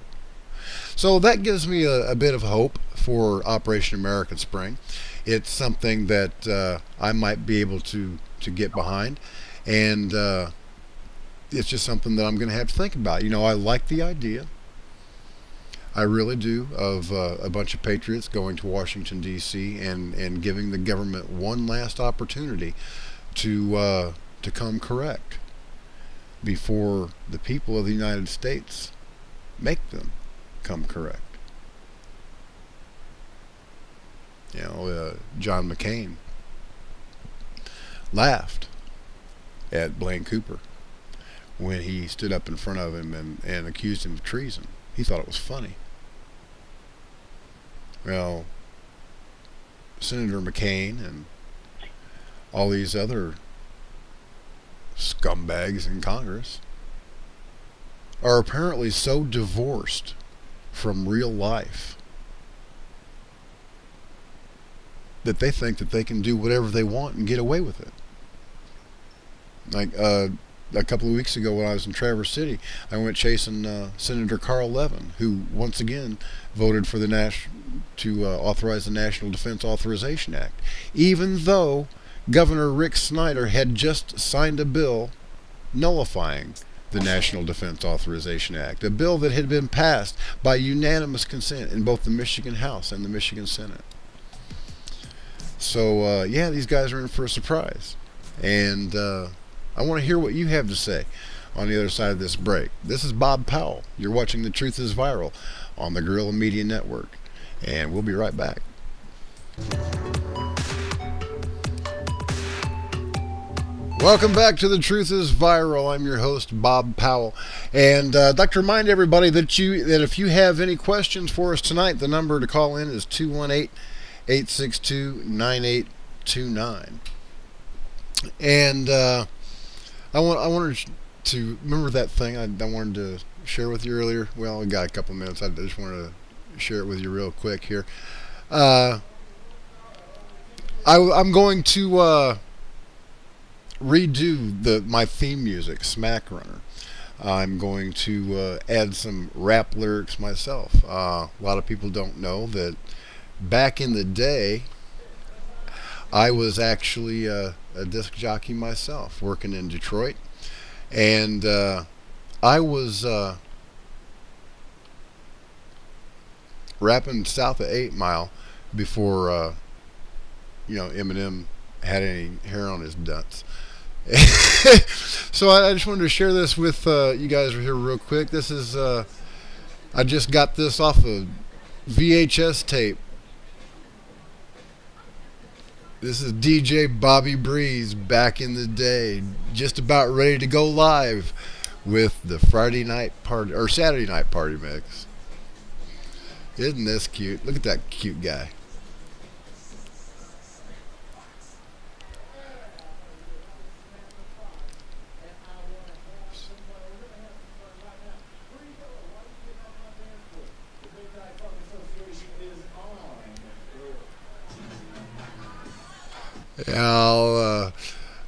So that gives me a bit of hope for Operation American Spring. It's something that I might be able to get behind, and it's just something that I'm going to have to think about. You know, I like the idea, I really do, of a bunch of patriots going to Washington, D.C. and giving the government one last opportunity to come correct before the people of the United States make them come correct. You know, John McCain laughed at Blaine Cooper when he stood up in front of him and accused him of treason. He thought it was funny. Well, Senator McCain and all these other scumbags in Congress are apparently so divorced from real life that they think that they can do whatever they want and get away with it. Like a couple of weeks ago when I was in Traverse City, I went chasing Senator Carl Levin, who once again voted for to authorize the National Defense Authorization Act, even though Governor Rick Snyder had just signed a bill nullifying the National Defense Authorization Act, a bill that had been passed by unanimous consent in both the Michigan House and the Michigan Senate. So yeah, these guys are in for a surprise, and I want to hear what you have to say on the other side of this break. This is Bob Powell. You're watching The Truth is Viral on the Guerrilla Media Network, and we'll be right back. Welcome back to The Truth is Viral. I'm your host, Bob Powell. And I'd like to remind everybody that if you have any questions for us tonight, the number to call in is 218-862-9829. And I wanted to remember that thing I wanted to share with you earlier. Well, we got a couple minutes. I just wanted to share it with you real quick here. I'm going to redo my theme music, Smack Runner. I'm going to add some rap lyrics myself. A lot of people don't know that back in the day, I was actually a disc jockey myself, working in Detroit, and I was rapping south of 8 Mile before Eminem had any hair on his nuts. So I just wanted to share this with you guys here real quick. This is I just got this off a VHS tape. This is DJ Bobby Breeze back in the day, just about ready to go live with the Friday night party or Saturday night party mix. Isn't this cute? Look at that cute guy.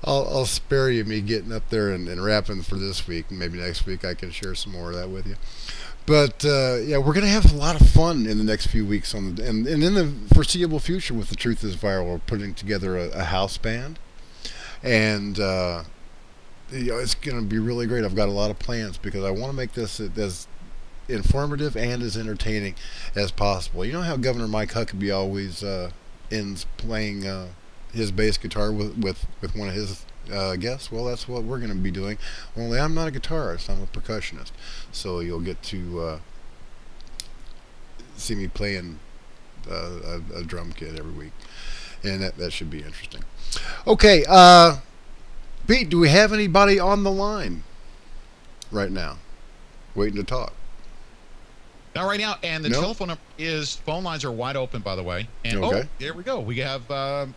I'll spare you me getting up there and rapping for this week, and maybe next week I can share some more of that with you. But yeah, we're gonna have a lot of fun in the next few weeks and in the foreseeable future with The Truth is Viral. We're putting together a house band, and it's gonna be really great. I've got a lot of plans because I want to make this as informative and as entertaining as possible. You know how Governor Mike Huckabee always ends playing his bass guitar with one of his guests? Well, that's what we're going to be doing, only I'm not a guitarist, I'm a percussionist, so you'll get to see me playing a drum kit every week, and that should be interesting. Okay, Pete, do we have anybody on the line right now waiting to talk? Not right now, and the telephone number phone lines are wide open, by the way. And okay. Oh, there we go. We have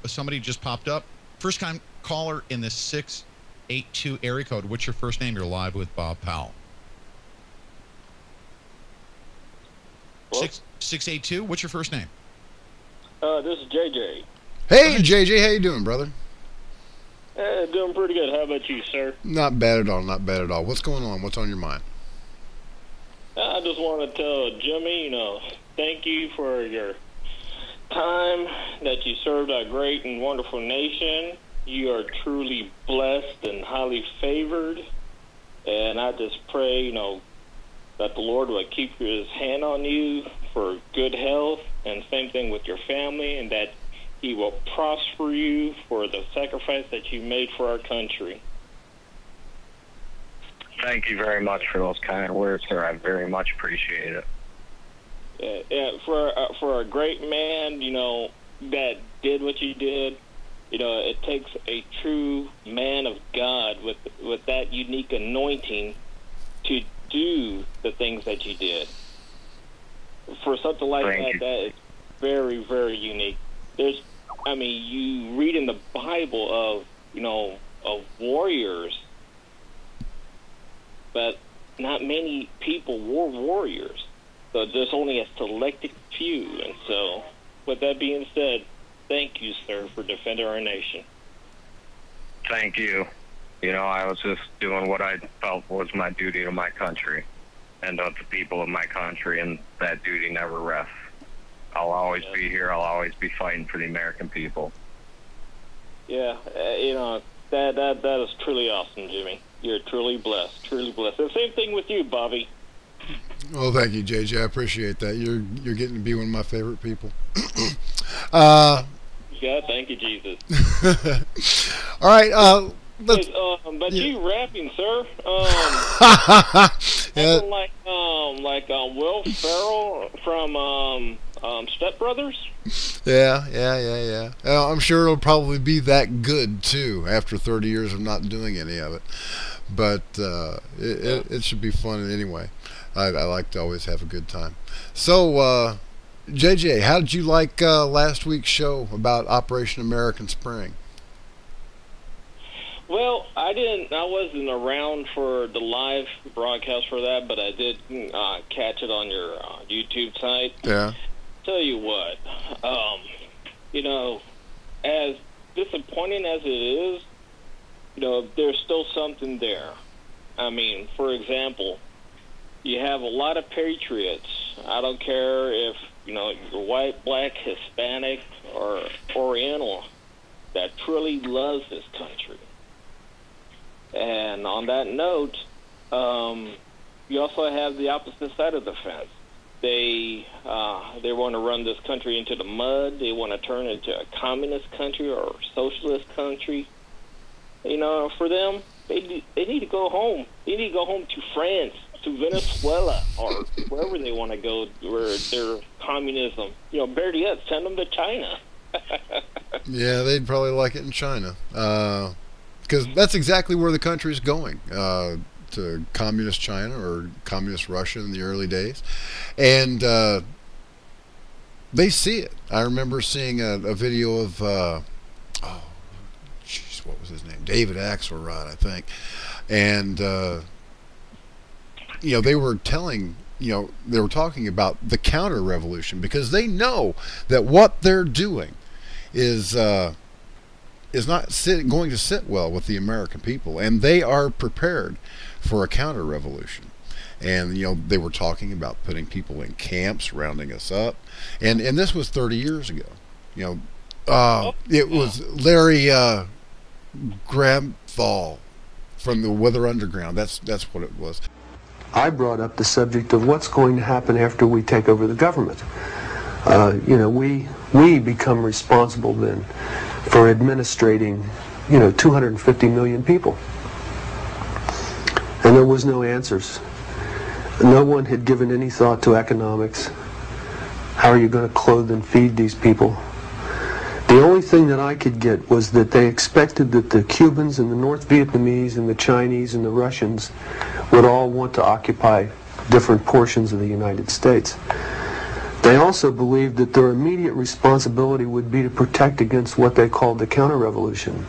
somebody just popped up. First time caller in the 682 area code. What's your first name? You're live with Bob Powell. 682. What's your first name? This is JJ. Hey, JJ, how you doing, brother? Doing pretty good. How about you, sir? Not bad at all. Not bad at all. What's going on? What's on your mind? I just want to tell Jimmy, thank you for your time that you served our great and wonderful nation. You are truly blessed and highly favored. And I just pray, that the Lord will keep his hand on you for good health, and same thing with your family, and that he will prosper you for the sacrifice that you made for our country. Thank you very much for those kind words, sir. I very much appreciate it. Yeah, for a great man, that did what you did, it takes a true man of God with that unique anointing to do the things that you did. For something like that is very, very unique. You read in the Bible of warriors, but not many people were warriors. So there's only a selected few. And so, with that being said, thank you, sir, for defending our nation. Thank you. I was just doing what I felt was my duty to my country and to the people of my country, and that duty never rests. I'll always be here. I'll always be fighting for the American people. Yeah, that is truly awesome, Jimmy. You're truly blessed, truly blessed. The same thing with you, Bobby. Well, thank you, JJ. I appreciate that. You're getting to be one of my favorite people. Yeah, thank you, Jesus. All right. But you rapping, sir? Yeah. Like Will Ferrell from Step Brothers. Yeah. I'm sure it'll probably be that good too after 30 years of not doing any of it. But it should be fun anyway. I like to always have a good time. So, JJ, how did you like last week's show about Operation American Spring? Well, I wasn't around for the live broadcast for that, but I did catch it on your YouTube site. Yeah. Tell you what, as disappointing as it is, there's still something there. I mean, for example, you have a lot of patriots. I don't care if, you're white, black, Hispanic, or Oriental, that truly loves this country. And on that note, you also have the opposite side of the fence. They want to run this country into the mud. They want to turn it into a communist country or a socialist country. For them, they need to go home. They need to go home to France, to Venezuela, or wherever they want to go, where their communism. Better yet, send them to China. Yeah, they'd probably like it in China, because that's exactly where the country's going. To communist China or communist Russia in the early days, and they see it. I remember seeing a video of what was his name? David Axelrod, I think, and they were telling, they were talking about the counter-revolution, because they know that what they're doing is not going to sit well with the American people, and they are prepared for a counter-revolution. And they were talking about putting people in camps, rounding us up, and this was 30 years ago. It was Larry Gramthal from the Weather Underground. That's what it was. I brought up the subject of what's going to happen after we take over the government. We become responsible then for administrating 250 million people. And there was no answers. No one had given any thought to economics. How are you going to clothe and feed these people? The only thing that I could get was that they expected that the Cubans and the North Vietnamese and the Chinese and the Russians would all want to occupy different portions of the United States. They also believed that their immediate responsibility would be to protect against what they called the counter-revolution.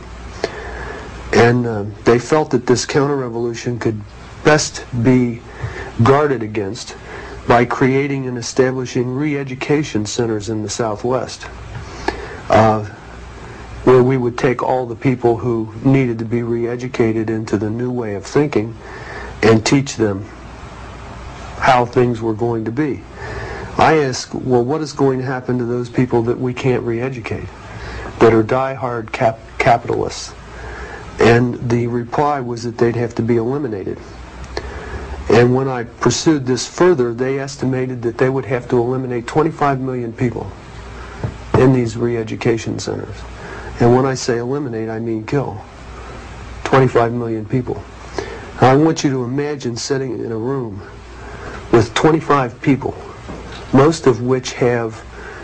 And they felt that this counter-revolution could best be guarded against by creating and establishing re-education centers in the Southwest, where we would take all the people who needed to be re-educated into the new way of thinking and teach them how things were going to be. I ask, well, what is going to happen to those people that we can't re-educate, that are die-hard capitalists? And the reply was that they'd have to be eliminated. And when I pursued this further, they estimated that they would have to eliminate 25 million people in these re-education centers. And when I say eliminate, I mean kill. 25 million people. Now, I want you to imagine sitting in a room with 25 people, most of which have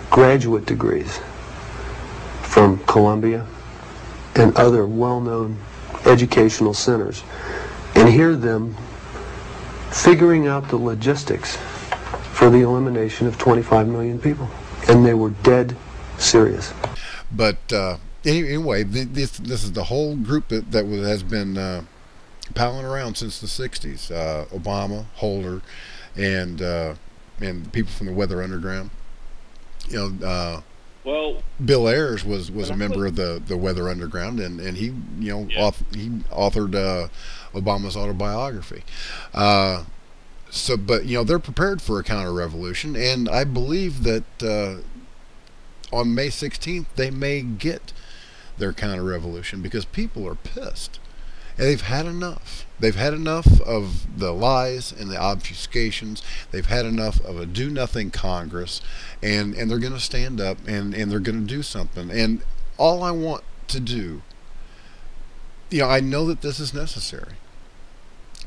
graduate degrees from Columbia and other well-known educational centers, and hear them figuring out the logistics for the elimination of 25 million people. And they were dead serious. But anyway, this is the whole group that has been palling around since the 60s. Obama, Holder, and people from the Weather Underground. Well, Bill Ayers was a member of the Weather Underground, and he he authored Obama's autobiography. But they're prepared for a counter-revolution, and I believe that on May 16th they may get their counter-revolution, because people are pissed. And they've had enough. They've had enough of the lies and the obfuscations. They've had enough of a do-nothing Congress, and they're going to stand up and they're going to do something. And all I want to do, I know that this is necessary,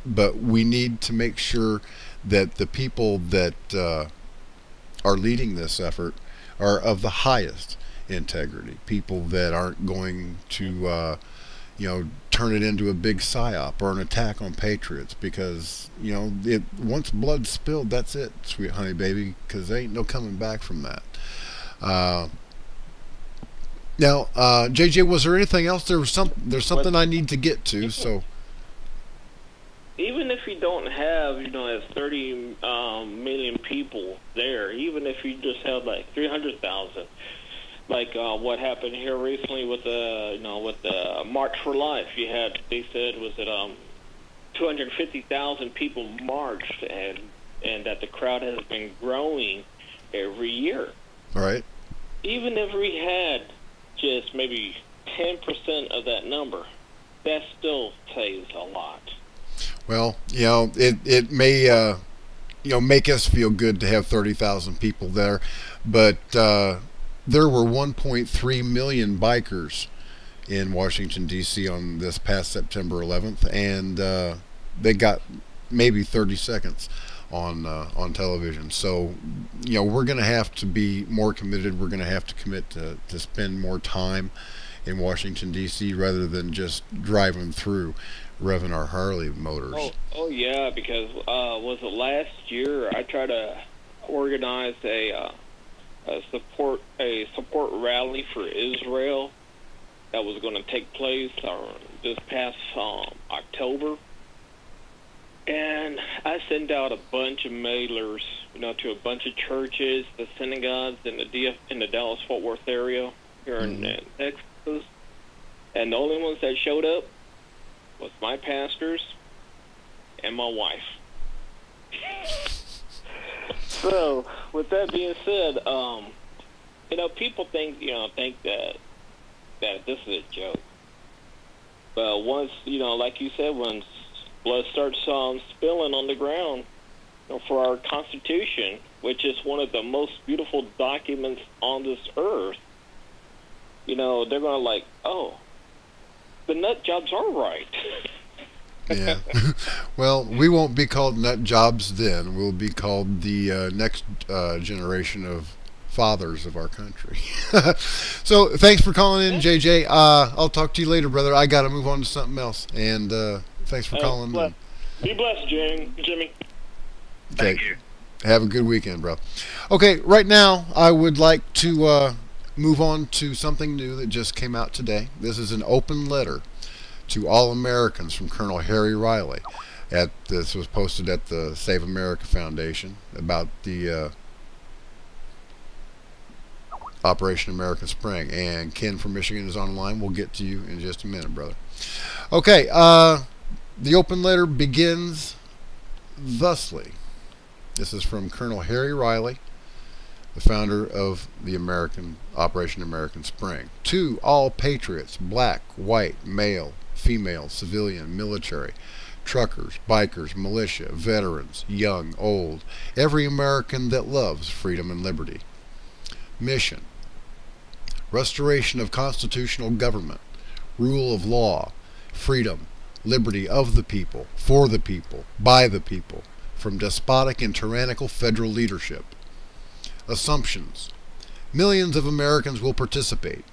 but we need to make sure that the people that are leading this effort are of the highest integrity, people that aren't going to turn it into a big psyop or an attack on patriots, because once blood's spilled, that's it, sweet honey baby, because there ain't no coming back from that. Now, JJ, was there anything else? There's something I need to get to. So even if you don't have, as 30 million people there, even if you just have like 300,000, like what happened here recently with the March for Life, they said was it 250,000 people marched, and that the crowd has been growing every year. All right. Even if we had just maybe 10% of that number, that still says a lot. Well, it may make us feel good to have 30,000 people there, but there were 1.3 million bikers in Washington, D.C. on this past September 11th, and they got maybe 30 seconds on television. So, we're going to have to be more committed. We're going to have to commit to spend more time in Washington, D.C. rather than just driving through, revving our Harley motors. Oh yeah, because was it last year I tried to organize a support rally for Israel that was going to take place this past October, and I sent out a bunch of mailers, to a bunch of churches, the synagogues in the Dallas-Fort Worth area here in Texas, and the only ones that showed up was my pastors and my wife. So, with that being said, people think that this is a joke. But once, like you said, once blood starts spilling on the ground for our Constitution, which is one of the most beautiful documents on this earth, they're going to oh, the nut jobs are right. Yeah. Well, we won't be called nut jobs then. We'll be called the next generation of fathers of our country. So thanks for calling in, JJ. I'll talk to you later, brother. I got to move on to something else. And thanks for calling in. Be blessed, Jimmy. Okay. Thank you. Have a good weekend, bro. Okay, right now I would like to move on to something new that just came out today. This is an open letter to all Americans from Colonel Harry Riley. This was posted at the Save America Foundation about the Operation American Spring. And Ken from Michigan is online. We'll get to you in just a minute, brother. Okay, the open letter begins thusly. This is from Colonel Harry Riley, the founder of the Operation American Spring. To all patriots, black, white, male, female, civilian, military, truckers, bikers, militia, veterans, young, old, every American that loves freedom and liberty. Mission: restoration of constitutional government, rule of law, freedom, liberty of the people, for the people, by the people, from despotic and tyrannical federal leadership. Assumptions: millions of Americans will participate.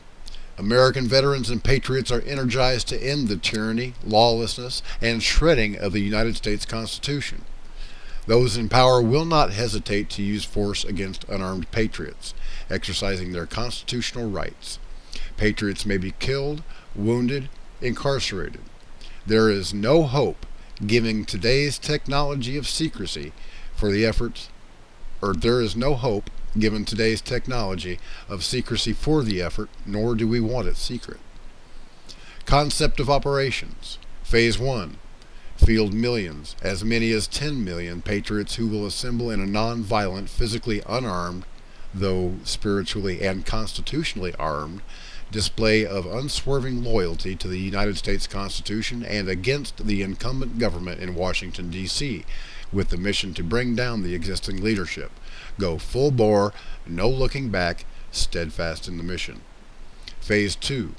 American veterans and patriots are energized to end the tyranny, lawlessness, and shredding of the United States Constitution. Those in power will not hesitate to use force against unarmed patriots, exercising their constitutional rights. Patriots may be killed, wounded, incarcerated. There is no hope given today's technology of secrecy for the efforts, or there is no hope given today's technology of secrecy for the effort, nor do we want it secret. Concept of operations. Phase 1. Field millions, as many as 10 million patriots who will assemble in a non-violent, physically unarmed, though spiritually and constitutionally armed, display of unswerving loyalty to the United States Constitution and against the incumbent government in Washington, D.C., with the mission to bring down the existing leadership. Go full bore, no looking back, steadfast in the mission. Phase 2.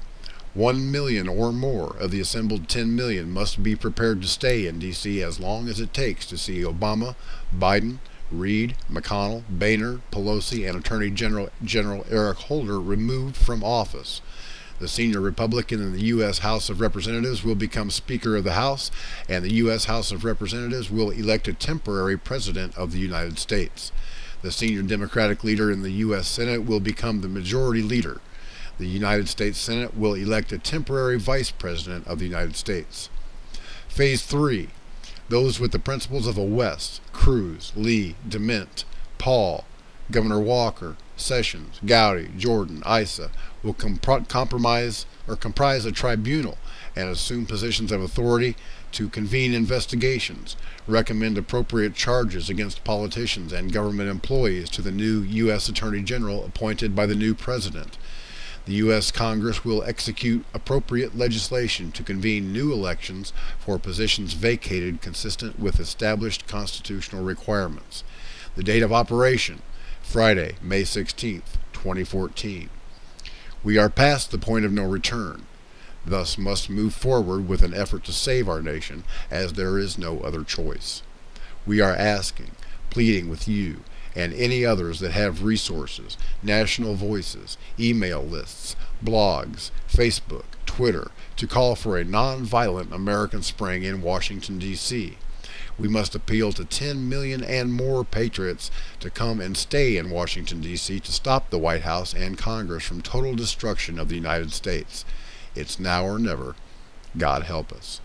1 million or more of the assembled 10 million must be prepared to stay in D.C. as long as it takes to see Obama, Biden, Reid, McConnell, Boehner, Pelosi, and Attorney General Eric Holder removed from office. The senior Republican in the U.S. House of Representatives will become Speaker of the House, and the U.S. House of Representatives will elect a temporary President of the United States. The senior Democratic leader in the U.S. Senate will become the Majority Leader. The United States Senate will elect a temporary Vice President of the United States. Phase 3. Those with the principles of a West, Cruz, Lee, DeMint, Paul, Governor Walker, Sessions, Gowdy, Jordan, Issa will comprise a tribunal and assume positions of authority to convene investigations, recommend appropriate charges against politicians and government employees to the new U.S. Attorney General appointed by the new President. The U.S. Congress will execute appropriate legislation to convene new elections for positions vacated consistent with established constitutional requirements. The date of operation, Friday, May 16, 2014. We are past the point of no return, thus must move forward with an effort to save our nation, as there is no other choice. We are asking, pleading with you, and any others that have resources, national voices, email lists, blogs, Facebook, Twitter, to call for a nonviolent American Spring in Washington, D.C. We must appeal to 10 million and more patriots to come and stay in Washington, D.C. to stop the White House and Congress from total destruction of the United States. It's now or never. God help us.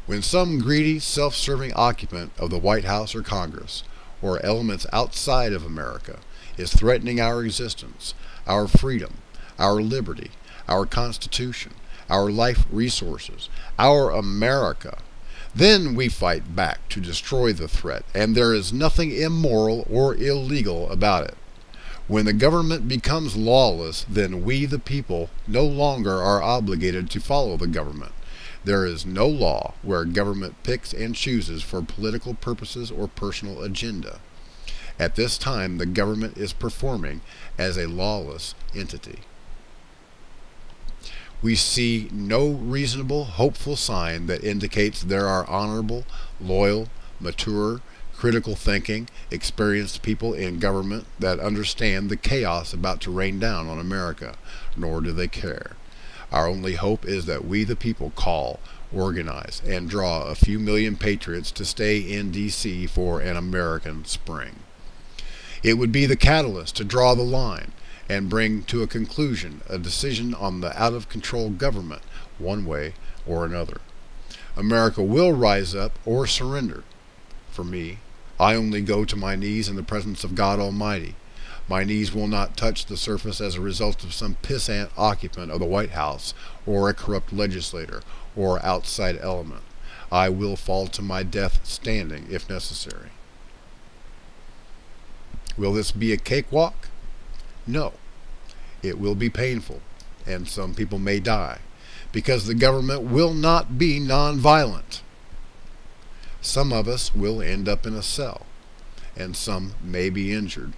When some greedy, self-serving occupant of the White House or Congress, or elements outside of America, is threatening our existence, our freedom, our liberty, our Constitution, our life resources, our America, then we fight back to destroy the threat, and there is nothing immoral or illegal about it. When the government becomes lawless, then we, the people, no longer are obligated to follow the government. There is no law where government picks and chooses for political purposes or personal agenda. At this time, the government is performing as a lawless entity. We see no reasonable, hopeful sign that indicates there are honorable, loyal, mature, critical thinking, experienced people in government that understand the chaos about to rain down on America, nor do they care. Our only hope is that we, the people, call, organize, and draw a few million patriots to stay in D.C. for an American Spring. It would be the catalyst to draw the line and bring to a conclusion a decision on the out-of-control government, one way or another. America will rise up or surrender. For me, I only go to my knees in the presence of God Almighty. My knees will not touch the surface as a result of some pissant occupant of the White House, or a corrupt legislator, or outside element. I will fall to my death standing, if necessary. Will this be a cakewalk? No. It will be painful, and some people may die, because the government will not be nonviolent. Some of us will end up in a cell, and some may be injured.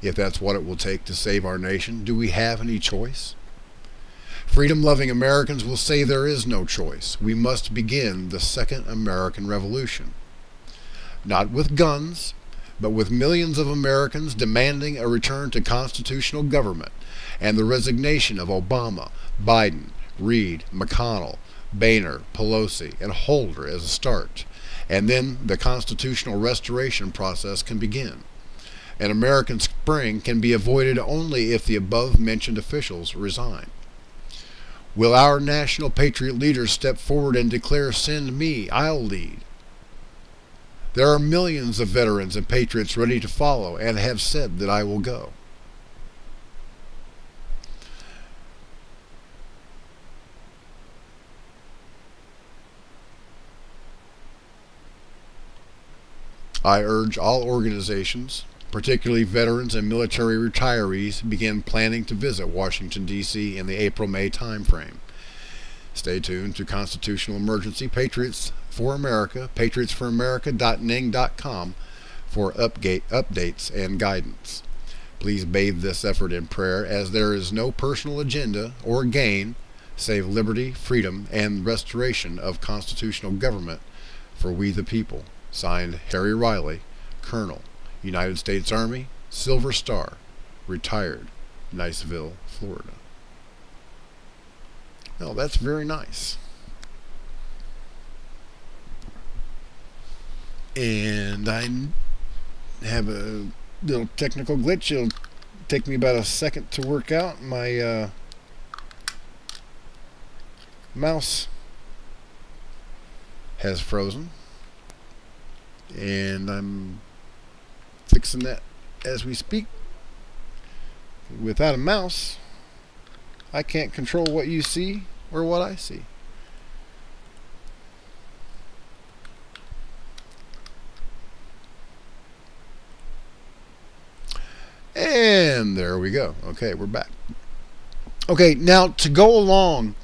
If that's what it will take to save our nation, do we have any choice? Freedom-loving Americans will say there is no choice. We must begin the Second American Revolution. Not with guns, but with millions of Americans demanding a return to constitutional government and the resignation of Obama, Biden, Reid, McConnell, Boehner, Pelosi, and Holder as a start. And then the constitutional restoration process can begin. An American Spring can be avoided only if the above-mentioned officials resign. Will our national patriot leaders step forward and declare, "Send me, I'll lead"? There are millions of veterans and patriots ready to follow and have said that I will go. I urge all organizations, particularly veterans and military retirees, begin planning to visit Washington, D.C. in the April-May timeframe. Stay tuned to Constitutional Emergency Patriots for America, patriotsforamerica.ning.com for updates and guidance. Please bathe this effort in prayer, as there is no personal agenda or gain save liberty, freedom, and restoration of constitutional government for we the people. Signed, Harry Riley, Colonel, United States Army, Silver Star, retired, Niceville, Florida. Well, that's very nice. And I have a little technical glitch. It'll take me about a second to work out. My mouse has frozen, and I'm fixing that as we speak. Without a mouse, I can't control what you see or what I see. And there we go. Okay, we're back. Okay, now to go along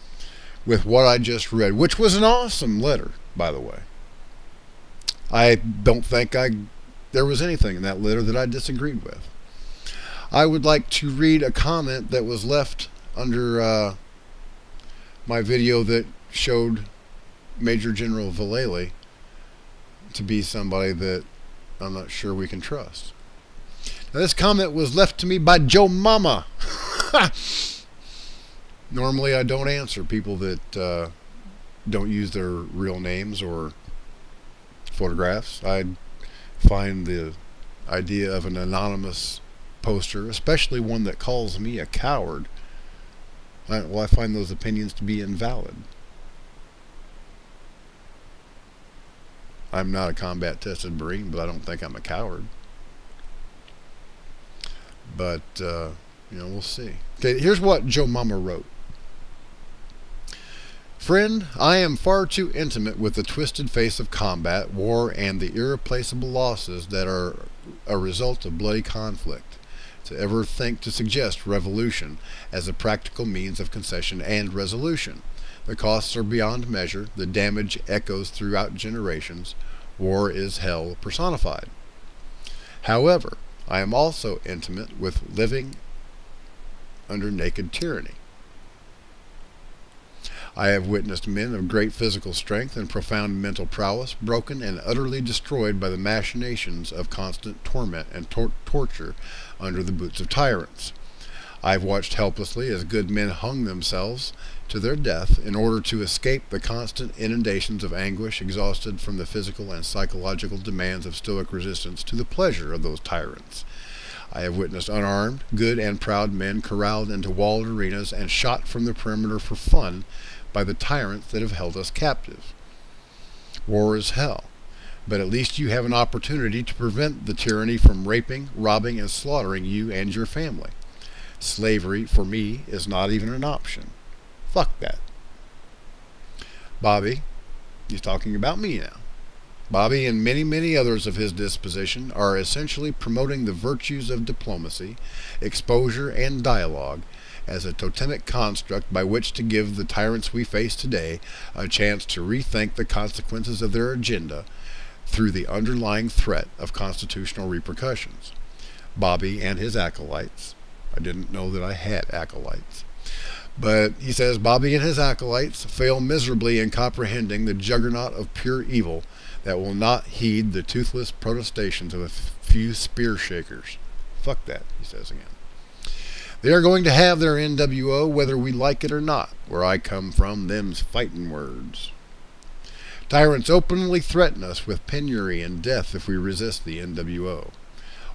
with what I just read, which was an awesome letter, by the way. I don't think there was anything in that letter that I disagreed with. I would like to read a comment that was left under my video that showed Major General Vallely to be somebody that I'm not sure we can trust. Now, this comment was left to me by Joe Mama. Normally I don't answer people that don't use their real names or photographs. I find the idea of an anonymous poster, especially one that calls me a coward, I find those opinions to be invalid. I'm not a combat tested Marine, but I don't think I'm a coward. But you know, we'll see. Okay, here's what Joe Mama wrote. Friend, I am far too intimate with the twisted face of combat, war, and the irreplaceable losses that are a result of bloody conflict to ever think to suggest revolution as a practical means of concession and resolution. The costs are beyond measure. The damage echoes throughout generations. War is hell personified. However, I am also intimate with living under naked tyranny. I have witnessed men of great physical strength and profound mental prowess broken and utterly destroyed by the machinations of constant torment and torture under the boots of tyrants. I have watched helplessly as good men hung themselves to their death in order to escape the constant inundations of anguish, exhausted from the physical and psychological demands of stoic resistance to the pleasure of those tyrants. I have witnessed unarmed, good and proud men corralled into walled arenas and shot from the perimeter for fun by the tyrants that have held us captive. War is hell, but at least you have an opportunity to prevent the tyranny from raping, robbing, and slaughtering you and your family. Slavery, for me, is not even an option. Fuck that. Bobby, he's talking about me now. Bobby and many, many others of his disposition are essentially promoting the virtues of diplomacy, exposure, and dialogue as a totemic construct by which to give the tyrants we face today a chance to rethink the consequences of their agenda through the underlying threat of constitutional repercussions. Bobby and his acolytes, I didn't know that I had acolytes, but he says Bobby and his acolytes fail miserably in comprehending the juggernaut of pure evil that will not heed the toothless protestations of a few spear shakers. Fuck that, he says again. They are going to have their NWO whether we like it or not. Where I come from, them's fighting words. Tyrants openly threaten us with penury and death if we resist the NWO.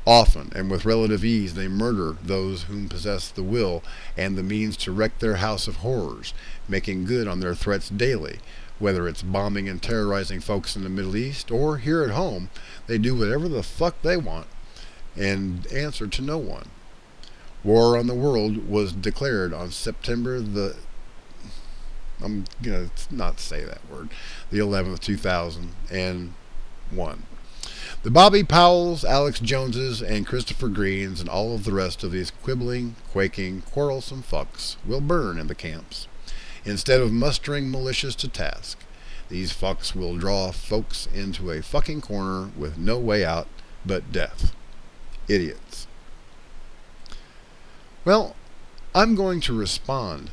Often, and with relative ease, they murder those whom possess the will and the means to wreck their house of horrors, making good on their threats daily. Whether it's bombing and terrorizing folks in the Middle East or here at home, they do whatever the fuck they want and answer to no one. War on the world was declared on September the, I'm going to not say that word, the 11th, 2001. The Bobby Powells, Alex Joneses, and Christopher Greens, and all of the rest of these quibbling, quaking, quarrelsome fucks will burn in the camps. Instead of mustering militias to task, these fucks will draw folks into a fucking corner with no way out but death. Idiots. Well, I'm going to respond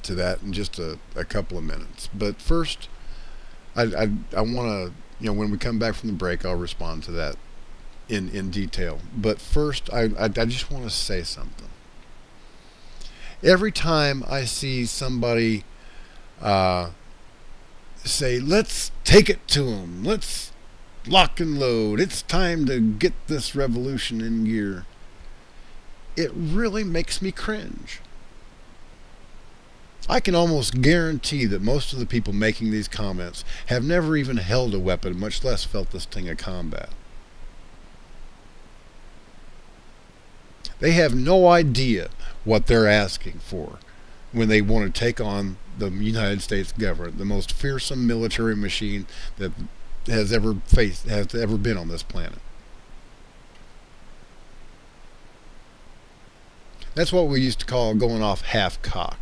to that in just a couple of minutes. But first, I want to when we come back from the break, I'll respond to that in detail. But first, I just want to say something. Every time I see somebody say, let's take it to them, let's lock and load, it's time to get this revolution in gear, it really makes me cringe. I can almost guarantee that most of the people making these comments have never even held a weapon, much less felt the sting of combat. They have no idea what they're asking for when they want to take on the United States government, the most fearsome military machine that has ever been on this planet. That's what we used to call going off half-cocked.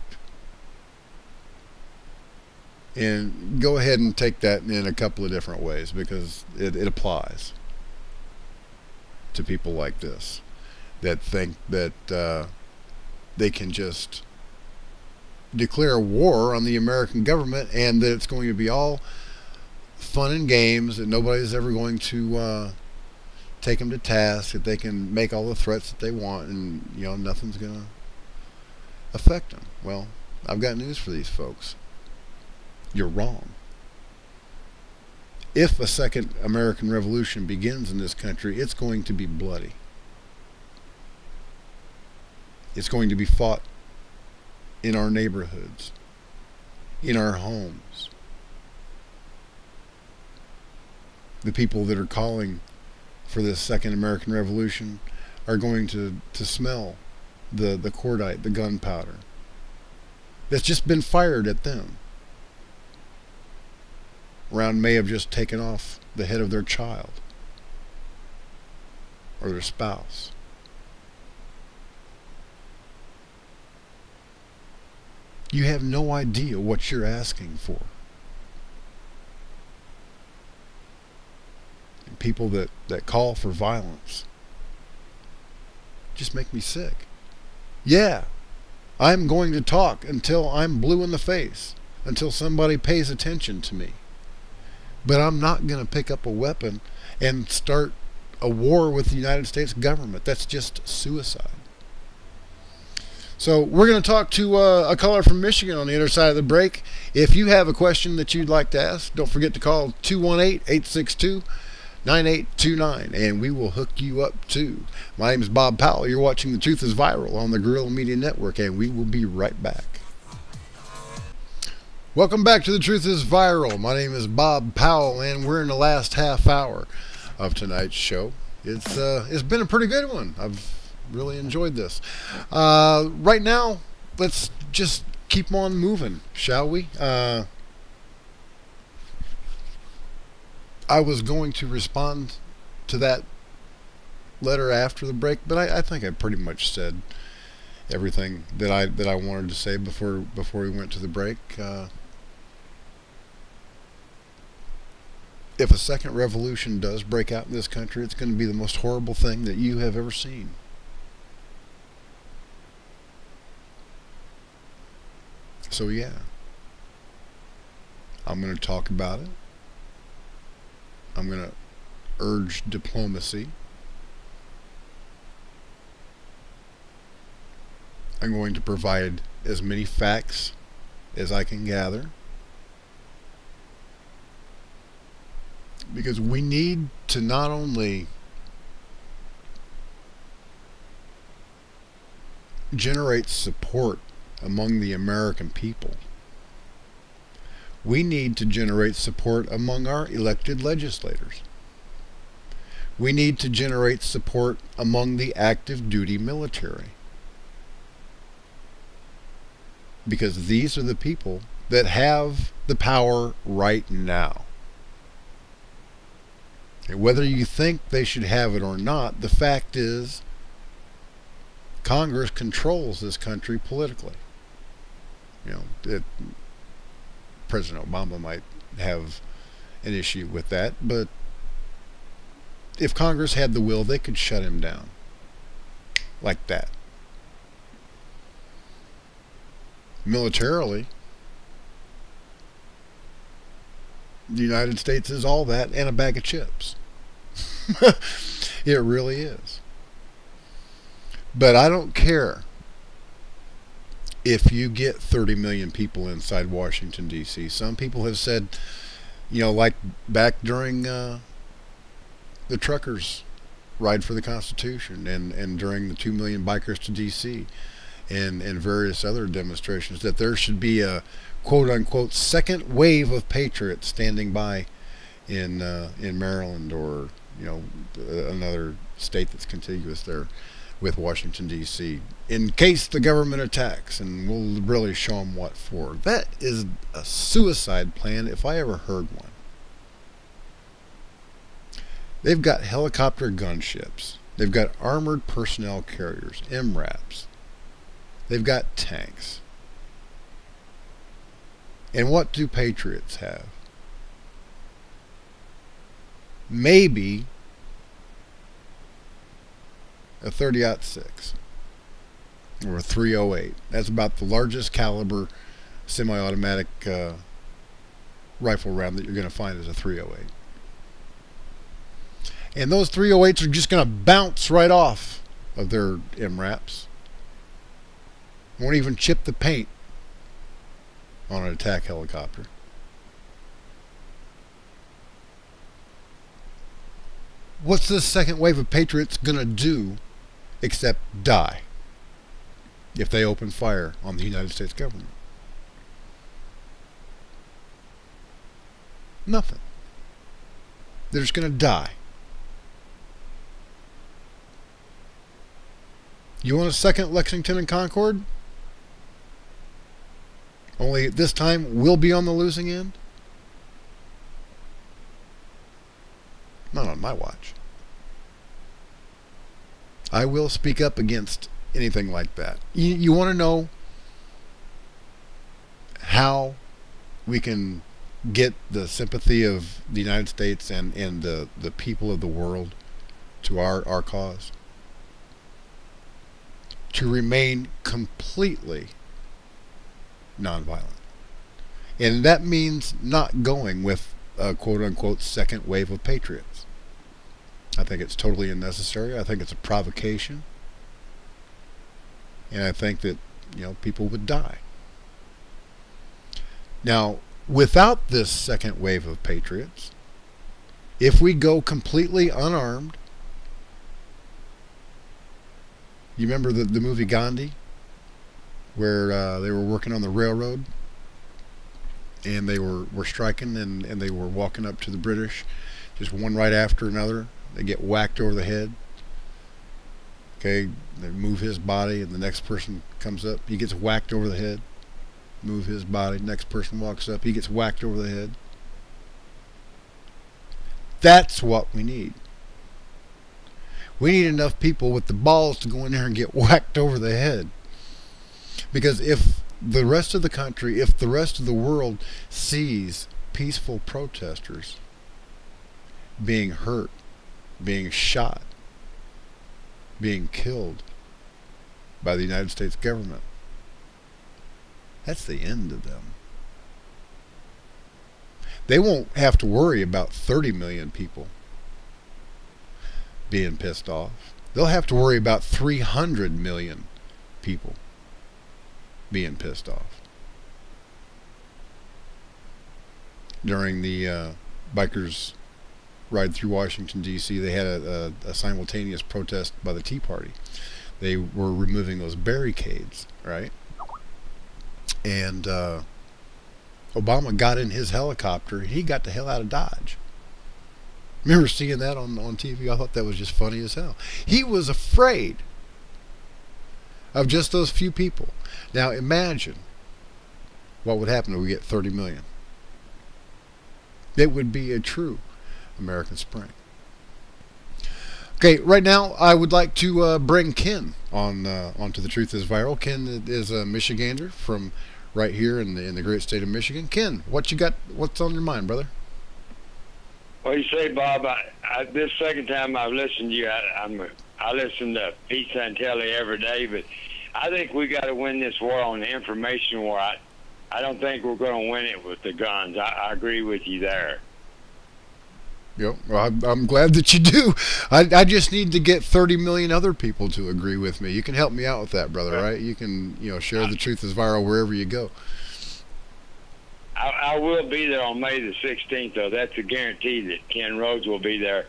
And go ahead and take that in a couple of different ways, because it applies to people like this that think that they can just declare war on the American government and that it's going to be all fun and games, that nobody's ever going to take them to task, that they can make all the threats that they want, and nothing's going to affect them. Well, I've got news for these folks. You're wrong. If a second American Revolution begins in this country, it's going to be bloody. It's going to be fought in our neighborhoods, in our homes. The people that are calling for this second American Revolution are going to smell the cordite, the gunpowder that's just been fired at them. Round may have just taken off the head of their child or their spouse. You have no idea what you're asking for. And people that call for violence just make me sick. Yeah, I'm going to talk until I'm blue in the face, until somebody pays attention to me. But I'm not going to pick up a weapon and start a war with the United States government. That's just suicide. So we're going to talk to a caller from Michigan on the other side of the break. If you have a question that you'd like to ask, don't forget to call 218-862-9829, and we will hook you up too. My name is Bob Powell. You're watching The Truth is Viral on the Guerrilla Media Network, and we will be right back. Welcome back to The Truth is Viral. My name is Bob Powell, and we're in the last half hour of tonight's show. It's been a pretty good one. I've really enjoyed this. Right now, let's just keep on moving, shall we? I was going to respond to that letter after the break, but I think I pretty much said everything that I wanted to say before we went to the break. If a second revolution does break out in this country, it's going to be the most horrible thing that you have ever seen. So yeah, I'm going to talk about it. I'm going to urge diplomacy. I'm going to provide as many facts as I can gather, because we need to not only generate support among the American people, we need to generate support among our elected legislators. We need to generate support among the active duty military, because these are the people that have the power right now. And whether you think they should have it or not, the fact is Congress controls this country politically. President Obama might have an issue with that, but if Congress had the will, they could shut him down like that. Militarily, The United States is all that and a bag of chips. It really is. But I don't care if you get 30 million people inside Washington, D.C. Some people have said, you know, like back during the truckers' ride for the Constitution and during the 2 million bikers to D.C. and various other demonstrations, that there should be a quote-unquote second wave of patriots standing by in Maryland, or, you know, another state that's contiguous there with Washington, D.C., in case the government attacks, and we'll really show them what for. That is a suicide plan if I ever heard one. They've got helicopter gunships. They've got armored personnel carriers, MRAPs. They've got tanks. And what do patriots have? Maybe a 30-06 or a 308. That's about the largest caliber semi-automatic rifle round that you're going to find is a 308. And those 308s are just going to bounce right off of their MRAPs. Won't even chip the paint on an attack helicopter. What's this second wave of patriots going to do except die if they open fire on the United States government? Nothing. They're just going to die. You want a second Lexington and Concord? Only this time we'll be on the losing end? Not on my watch. I will speak up against anything like that. You want to know how we can get the sympathy of the United States and the people of the world to our cause? To remain completely nonviolent. And that means not going with a quote-unquote second wave of patriots. I think it's totally unnecessary. I think it's a provocation. And I think that, you know, people would die. Now, without this second wave of patriots, if we go completely unarmed, you remember the movie Gandhi, where they were working on the railroad and they were striking and they were walking up to the British, just one right after another. They get whacked over the head. Okay, they move his body and the next person comes up. He gets whacked over the head. Move his body. Next person walks up. He gets whacked over the head. That's what we need. We need enough people with the balls to go in there and get whacked over the head. Because if the rest of the country, if the rest of the world sees peaceful protesters being hurt, being shot, being killed by the United States government, that's the end of them. They won't have to worry about 30 million people being pissed off. They'll have to worry about 300 million people being pissed off. During the bikers' ride through Washington, D.C., they had a simultaneous protest by the Tea Party. They were removing those barricades, right? And Obama got in his helicopter. He got the hell out of Dodge. Remember seeing that on TV? I thought that was just funny as hell. He was afraid of just those few people. Now imagine what would happen if we get 30 million. It would be a true American Spring. Okay, right now I would like to bring Ken onto The Truth is Viral. Ken is a Michigander from right here in the great state of Michigan. Ken, what you got? What's on your mind, brother? Well, you say, Bob, this second time I've listened to you, I listen to Peace and Telly every day, but I think we got to win this war on the information war. I don't think we're going to win it with the guns. I agree with you there. Yep. Well, I'm glad that you do. I just need to get 30 million other people to agree with me. You can help me out with that, brother, right? You can, share the truth is viral wherever you go. I will be there on May the 16th, though. That's a guarantee that Ken Rhodes will be there.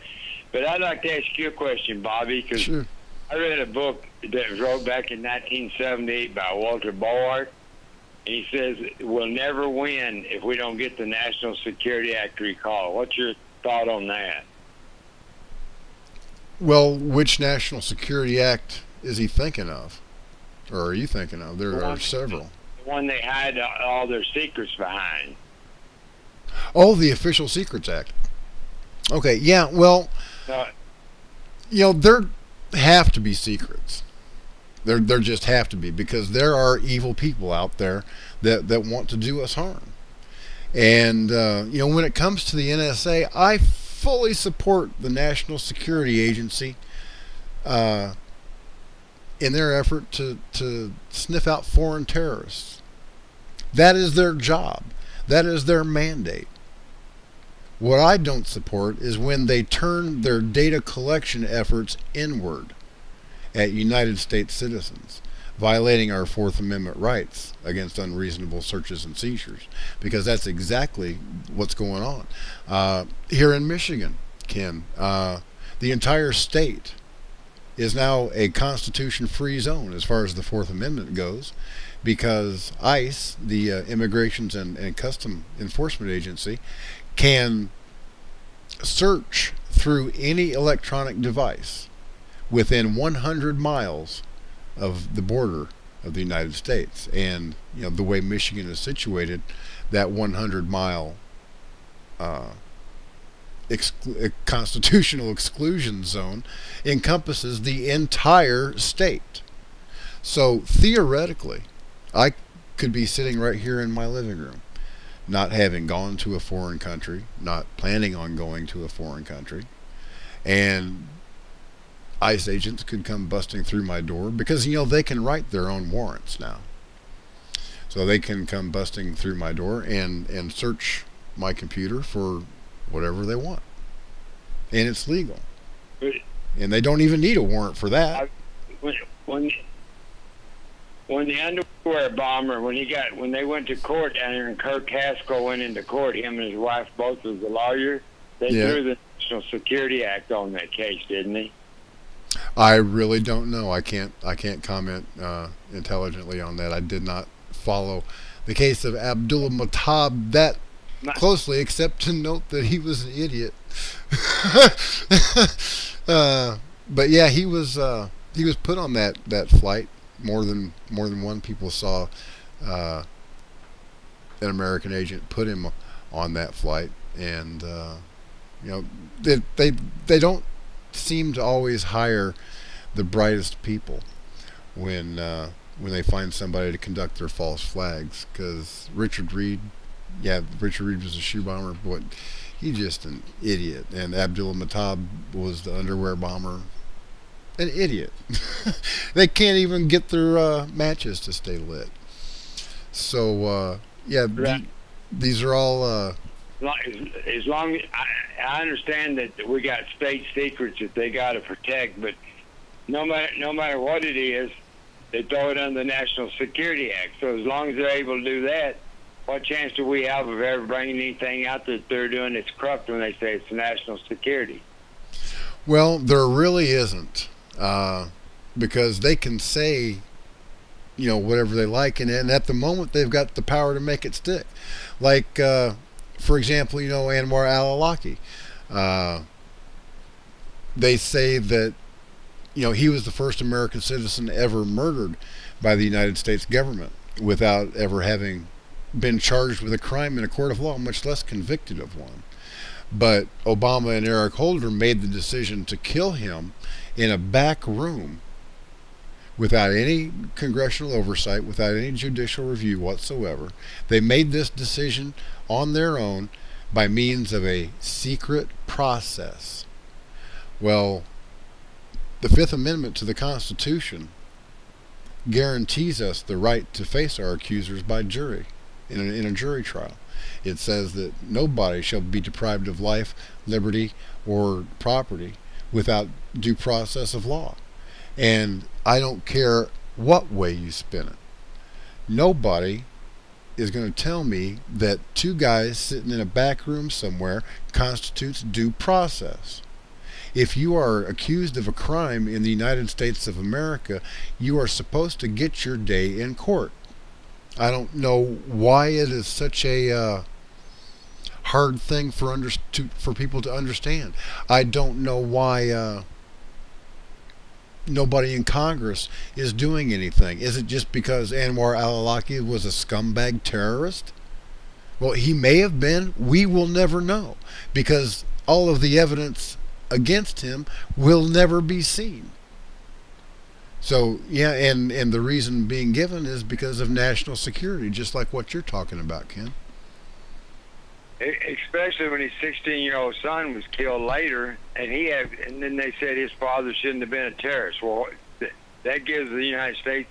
But I'd like to ask you a question, Bobby, because sure. I read a book that was wrote back in 1978 by Walter Board, and he says we'll never win if we don't get the National Security Act recalled. What's your thought on that? Well, which National Security Act is he thinking of? Or are you thinking of? There are several. The one they hide all their secrets behind. Oh, the Official Secrets Act. Okay, yeah, well, there have to be secrets. There just have to be, because there are evil people out there that want to do us harm. And, when it comes to the NSA, I fully support the National Security Agency in their effort to sniff out foreign terrorists. That is their job. That is their mandate. What I don't support is when they turn their data collection efforts inward at United States citizens, violating our Fourth Amendment rights against unreasonable searches and seizures, because that's exactly what's going on. Here in Michigan, Ken, the entire state is now a constitution-free zone as far as the Fourth Amendment goes, because ICE, the Immigrations and Custom Enforcement Agency, can search through any electronic device within 100 miles of the border of the United States. And the way Michigan is situated, that 100-mile constitutional exclusion zone encompasses the entire state. So theoretically, I could be sitting right here in my living room, not having gone to a foreign country, not planning on going to a foreign country, and ICE agents could come busting through my door, because they can write their own warrants now. So they can come busting through my door and search my computer for whatever they want, and it's legal. And they don't even need a warrant for that. When the underwear bomber, when they went to court down here, and Kirk Haskell went into court, him and his wife both was a lawyer, they threw the National Security Act on that case, didn't they? I really don't know. I can't comment intelligently on that. I did not follow the case of Abdullah Matab that closely, except to note that he was an idiot. But yeah, he was put on that flight. More than one people saw an American agent put him on that flight, and they don't seem to always hire the brightest people when they find somebody to conduct their false flags. Because Richard Reed was a shoe bomber, but he's just an idiot. And Abdullah Matab was the underwear bomber, an idiot. They can't even get their matches to stay lit. So these are all as long as I understand that we got state secrets that they got to protect, but no matter what it is, they throw it under the National Security Act. So as long as they're able to do that, what chance do we have of ever bringing anything out that they're doing that's corrupt when they say it's national security? Well, there really isn't, because they can say whatever they like, and at the moment they've got the power to make it stick. Like for example, Anwar al-Awlaki, they say that he was the first American citizen ever murdered by the United States government without ever having been charged with a crime in a court of law, much less convicted of one. But Obama and Eric Holder made the decision to kill him in a back room without any congressional oversight, without any judicial review whatsoever. They made this decision on their own by means of a secret process. Well, the Fifth Amendment to the Constitution guarantees us the right to face our accusers by jury. in a jury trial. It says that nobody shall be deprived of life, liberty, or property without due process of law. And I don't care what way you spin it. Nobody is going to tell me that two guys sitting in a back room somewhere constitutes due process. If you are accused of a crime in the United States of America, you are supposed to get your day in court. I don't know why it is such a hard thing for people to understand. I don't know why nobody in Congress is doing anything. Is it just because Anwar al-Awlaki was a scumbag terrorist? Well, he may have been. We will never know, because all of the evidence against him will never be seen. So yeah, and the reason being given is because of national security, just like what you're talking about, Ken. Especially when his 16-year-old son was killed later, and then they said his father shouldn't have been a terrorist. Well, that gives the United States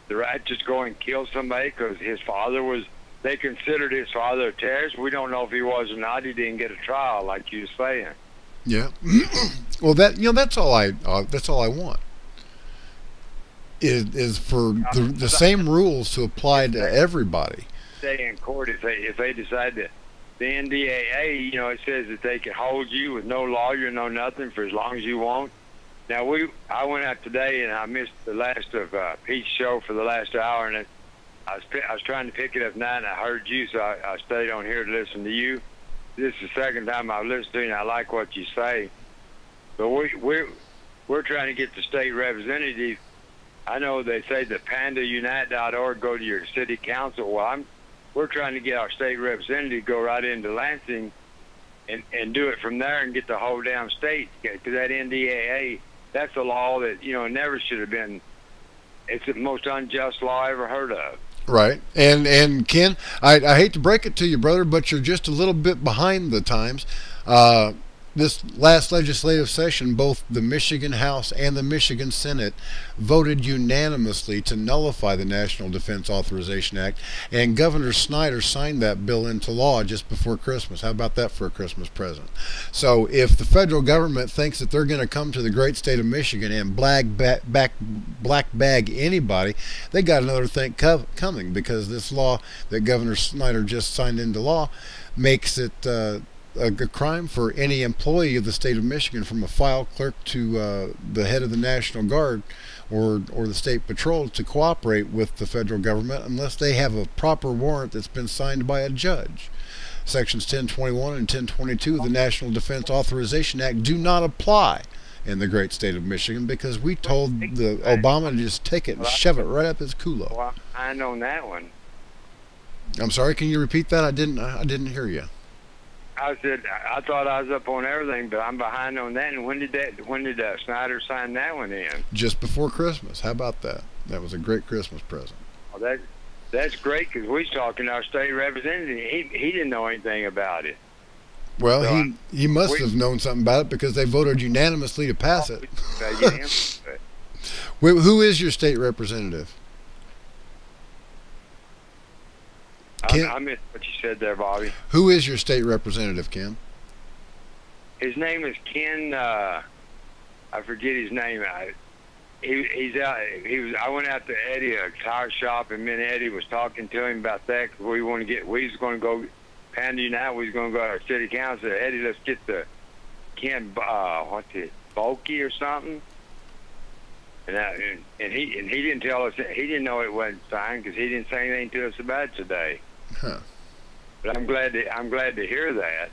the right to just go and kill somebody because his father was. They considered his father a terrorist. We don't know if he was or not. He didn't get a trial, like you were saying. Yeah. Well, that's all I want. Is for the same rules to apply to everybody. Stay in court if they decide that. The NDAA, it says that they can hold you with no lawyer, no nothing, for as long as you want. Now, I went out today and I missed the last of Pete's show for the last hour, and I was trying to pick it up now, and I heard you, so I stayed on here to listen to you. This is the second time I've listened to you, and I like what you say. But we're trying to get the state representative. I know they say the pandaunite.org, go to your city council. Well, we're trying to get our state representative to go right into Lansing and do it from there and get the whole damn state. Because that NDAA, that's a law that, never should have been. It's the most unjust law I ever heard of. Right. And Ken, I hate to break it to you, brother, but you're just a little bit behind the times. This last legislative session, both the Michigan House and the Michigan Senate voted unanimously to nullify the National Defense Authorization Act, and Governor Snyder signed that bill into law just before Christmas. How about that for a Christmas present? So if the federal government thinks that they're going to come to the great state of Michigan and black bag anybody, they got another thing coming, because this law that Governor Snyder just signed into law makes it a crime for any employee of the state of Michigan, from a file clerk to the head of the National Guard or the State Patrol, to cooperate with the federal government unless they have a proper warrant that's been signed by a judge. Sections 1021 and 1022 of the National Defense Authorization Act do not apply in the great state of Michigan, because we told the Obama to just take it and shove it right up his culo. Well, I know that one. I'm sorry, can you repeat that? I didn't hear you. I said I thought I was up on everything, but I'm behind on that. And when did Snyder sign that one in? Just before Christmas. How about that? That was a great Christmas present. Well, that's great, because we was talking to our state representative. He didn't know anything about it. Well, So he must have known something about it, because they voted unanimously to pass it. Who is your state representative? I missed what you said there, Bobby. Who is your state representative, Kim? His name is Ken. I forget his name. He's out. I went out to Eddie, a tire shop, and me and Eddie was talking to him about that, because we was going to go Panda Unite. We was going to go to our city council. Eddie, let's get the Ken. What's it? Bulky or something. And he didn't tell us. He didn't know it wasn't signed, because he didn't say anything to us about it today. Huh. But I'm glad to hear that.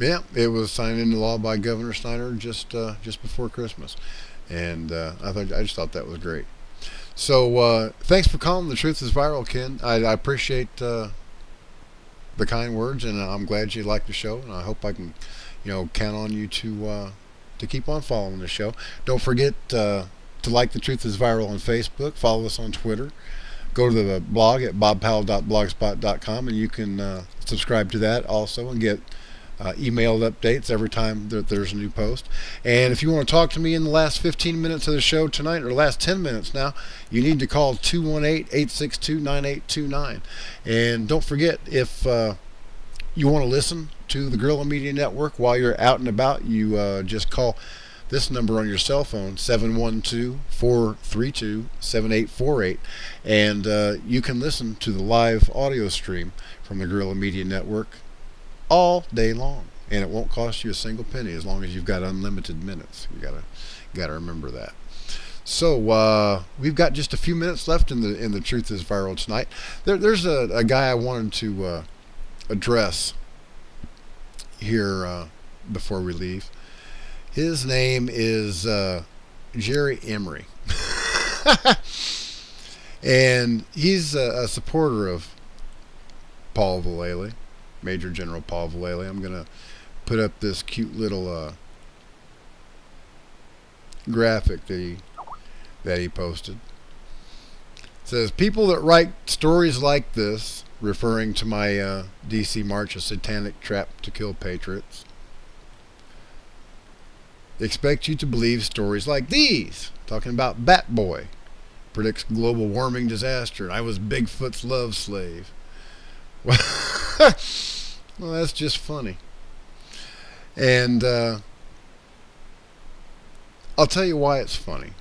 Yeah, it was signed into law by Governor Snyder just before Christmas, and I just thought that was great. So thanks for calling The Truth is Viral, Ken. I appreciate the kind words, and I'm glad you like the show, and I hope I can, count on you to keep on following the show. Don't forget to like The Truth is Viral on Facebook. Follow us on Twitter. Go to the blog at bobpowell.blogspot.com, and you can subscribe to that also and get emailed updates every time that there's a new post. And if you want to talk to me in the last 15 minutes of the show tonight, or last 10 minutes now, you need to call 218-862-9829. And don't forget, if you want to listen to the Guerrilla Media Network while you're out and about, you just call this number on your cell phone, 712-432-7848, and you can listen to the live audio stream from the Guerrilla Media Network all day long, and it won't cost you a single penny as long as you've got unlimited minutes. You gotta remember that. So we've got just a few minutes left in the Truth is Viral tonight. There's a guy I wanted to address here before we leave. His name is Jerry Emery, and he's a supporter of Paul Vallely, Major General Paul Vallely. I'm going to put up this cute little graphic that he posted. It says, people that write stories like this, referring to my D.C. March, a satanic trap to kill patriots, expect you to believe stories like these, talking about Bat Boy predicts global warming disaster, and I was Bigfoot's love slave. Well, that's just funny. And I'll tell you why it's funny.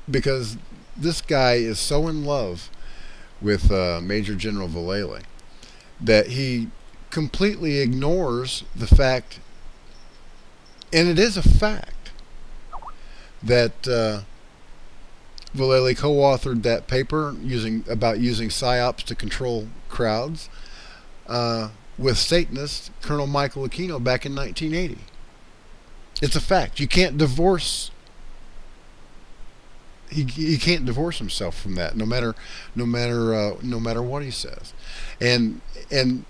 Because this guy is so in love with Major General Vallely that he completely ignores the fact, and it is a fact, that Vallely co-authored that paper about using psyops to control crowds with Satanist Colonel Michael Aquino back in 1980. It's a fact. You can't divorce. He can't divorce himself from that, no matter what he says. And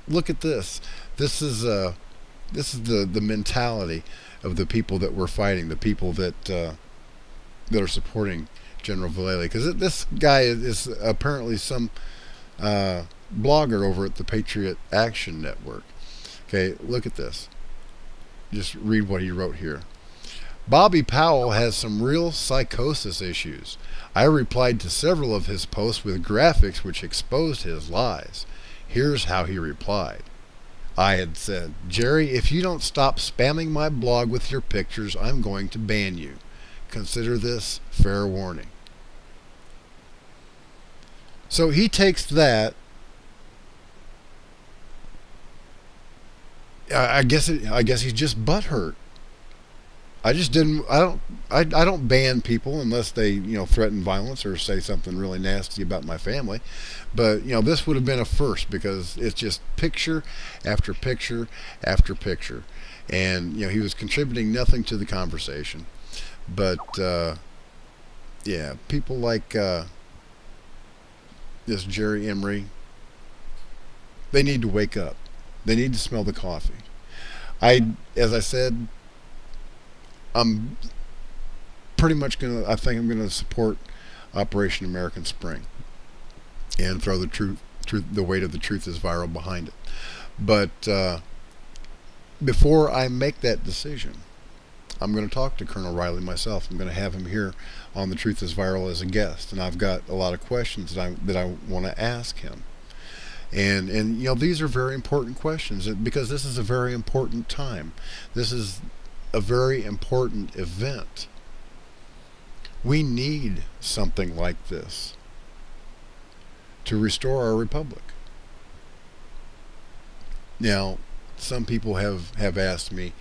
look at this. This is the mentality of the people that we're fighting, the people that are supporting General Vallely, because this guy is apparently some blogger over at the Patriot Action Network. Okay, look at this. Just read what he wrote here. Bobby Powell has some real psychosis issues. I replied to several of his posts with graphics which exposed his lies. Here's how he replied. I had said, Jerry, if you don't stop spamming my blog with your pictures, I'm going to ban you. Consider this fair warning. So he takes that. I guess he's just butthurt. I don't ban people unless they, threaten violence or say something really nasty about my family. But, this would have been a first, because it's just picture after picture after picture. And, he was contributing nothing to the conversation. But, yeah, people like this Jerry Emery, they need to wake up. They need to smell the coffee. As I said, I'm pretty much I think I'm gonna support Operation American Spring and throw the weight of the Truth is Viral behind it. But before I make that decision, I'm going to talk to Colonel Riley myself. I'm going to have him here on the Truth is Viral as a guest, and I've got a lot of questions that I want to ask him. And these are very important questions, because this is a very important time. This is a very important event. We need something like this to restore our republic. Now, some people have asked me,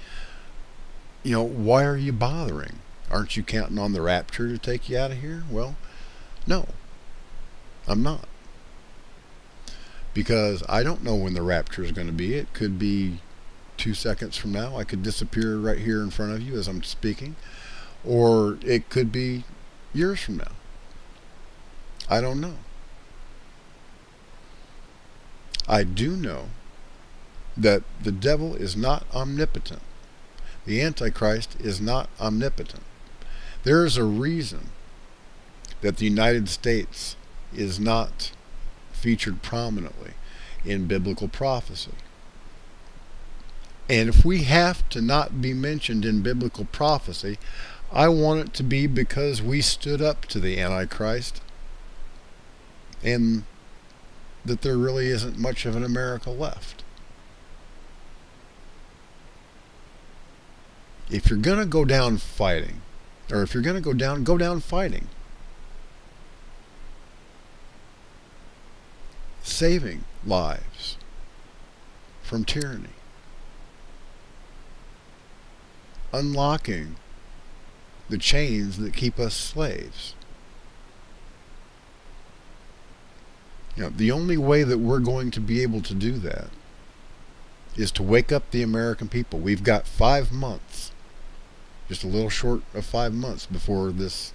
why are you bothering? Aren't you counting on the Rapture to take you out of here? Well, no, I'm not. Because I don't know when the Rapture is going to be. It could be 2 seconds from now. I could disappear right here in front of you as I'm speaking. Or it could be years from now. I don't know. I do know that the devil is not omnipotent. The Antichrist is not omnipotent. There is a reason that the United States is not featured prominently in biblical prophecy. And if we have to not be mentioned in biblical prophecy, I want it to be because we stood up to the Antichrist and that there really isn't much of an America left. If you're going to go down fighting, or if you're going to go down fighting. Saving lives from tyranny. Unlocking the chains that keep us slaves. You know, the only way that we're going to be able to do that is to wake up the American people. We've got 5 months, just a little short of 5 months before this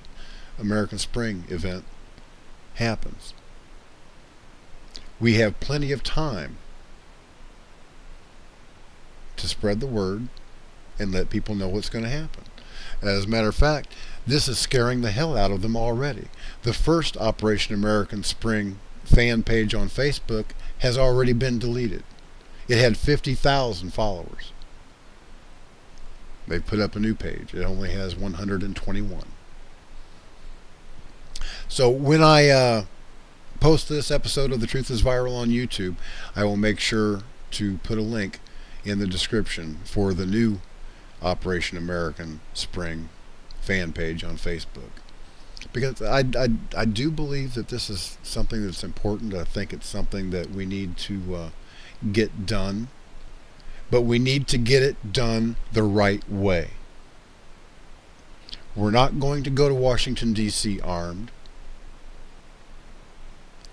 American Spring event happens. We have plenty of time to spread the word and let people know what's going to happen. As a matter of fact, this is scaring the hell out of them already. The first Operation American Spring fan page on Facebook has already been deleted. It had 50,000 followers. They put up a new page. It only has 121. So when I post this episode of The Truth is Viral on YouTube, I will make sure to put a link in the description for the new Operation American Spring fan page on Facebook. Because I do believe that this is something that's important. I think it's something that we need to get done. But we need to get it done the right way. We're not going to go to Washington, D.C. armed.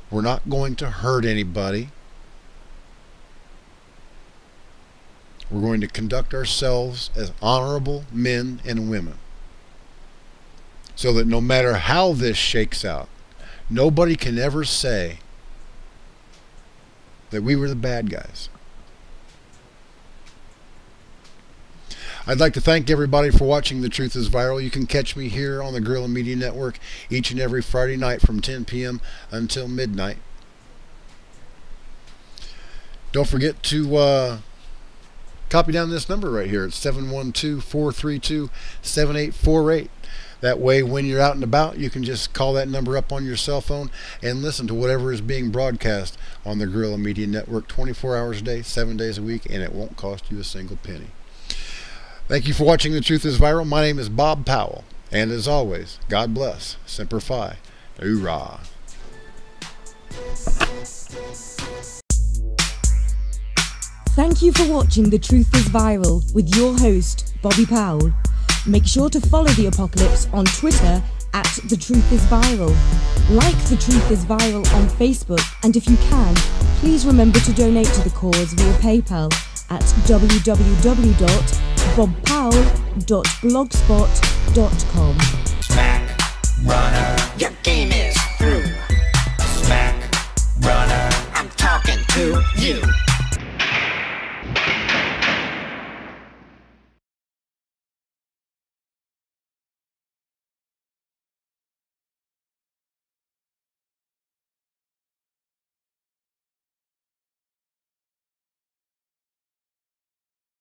We're not going to hurt anybody. We're going to conduct ourselves as honorable men and women. So that no matter how this shakes out, nobody can ever say that we were the bad guys. I'd like to thank everybody for watching The Truth is Viral. You can catch me here on the Guerrilla Media Network each and every Friday night from 10 p.m. until midnight. Don't forget to copy down this number right here. It's 712-432-7848. That way, when you're out and about, you can just call that number up on your cell phone and listen to whatever is being broadcast on the Guerrilla Media Network 24 hours a day, 7 days a week, and it won't cost you a single penny. Thank you for watching The Truth is Viral. My name is Bob Powell, and as always, God bless. Semper Fi. Hoorah. Thank you for watching The Truth is Viral with your host, Bobby Powell. Make sure to follow The Apocalypse on Twitter at The Truth is Viral. Like The Truth is Viral on Facebook, and if you can, please remember to donate to the cause via PayPal at www.bobpowell.blogspot.com.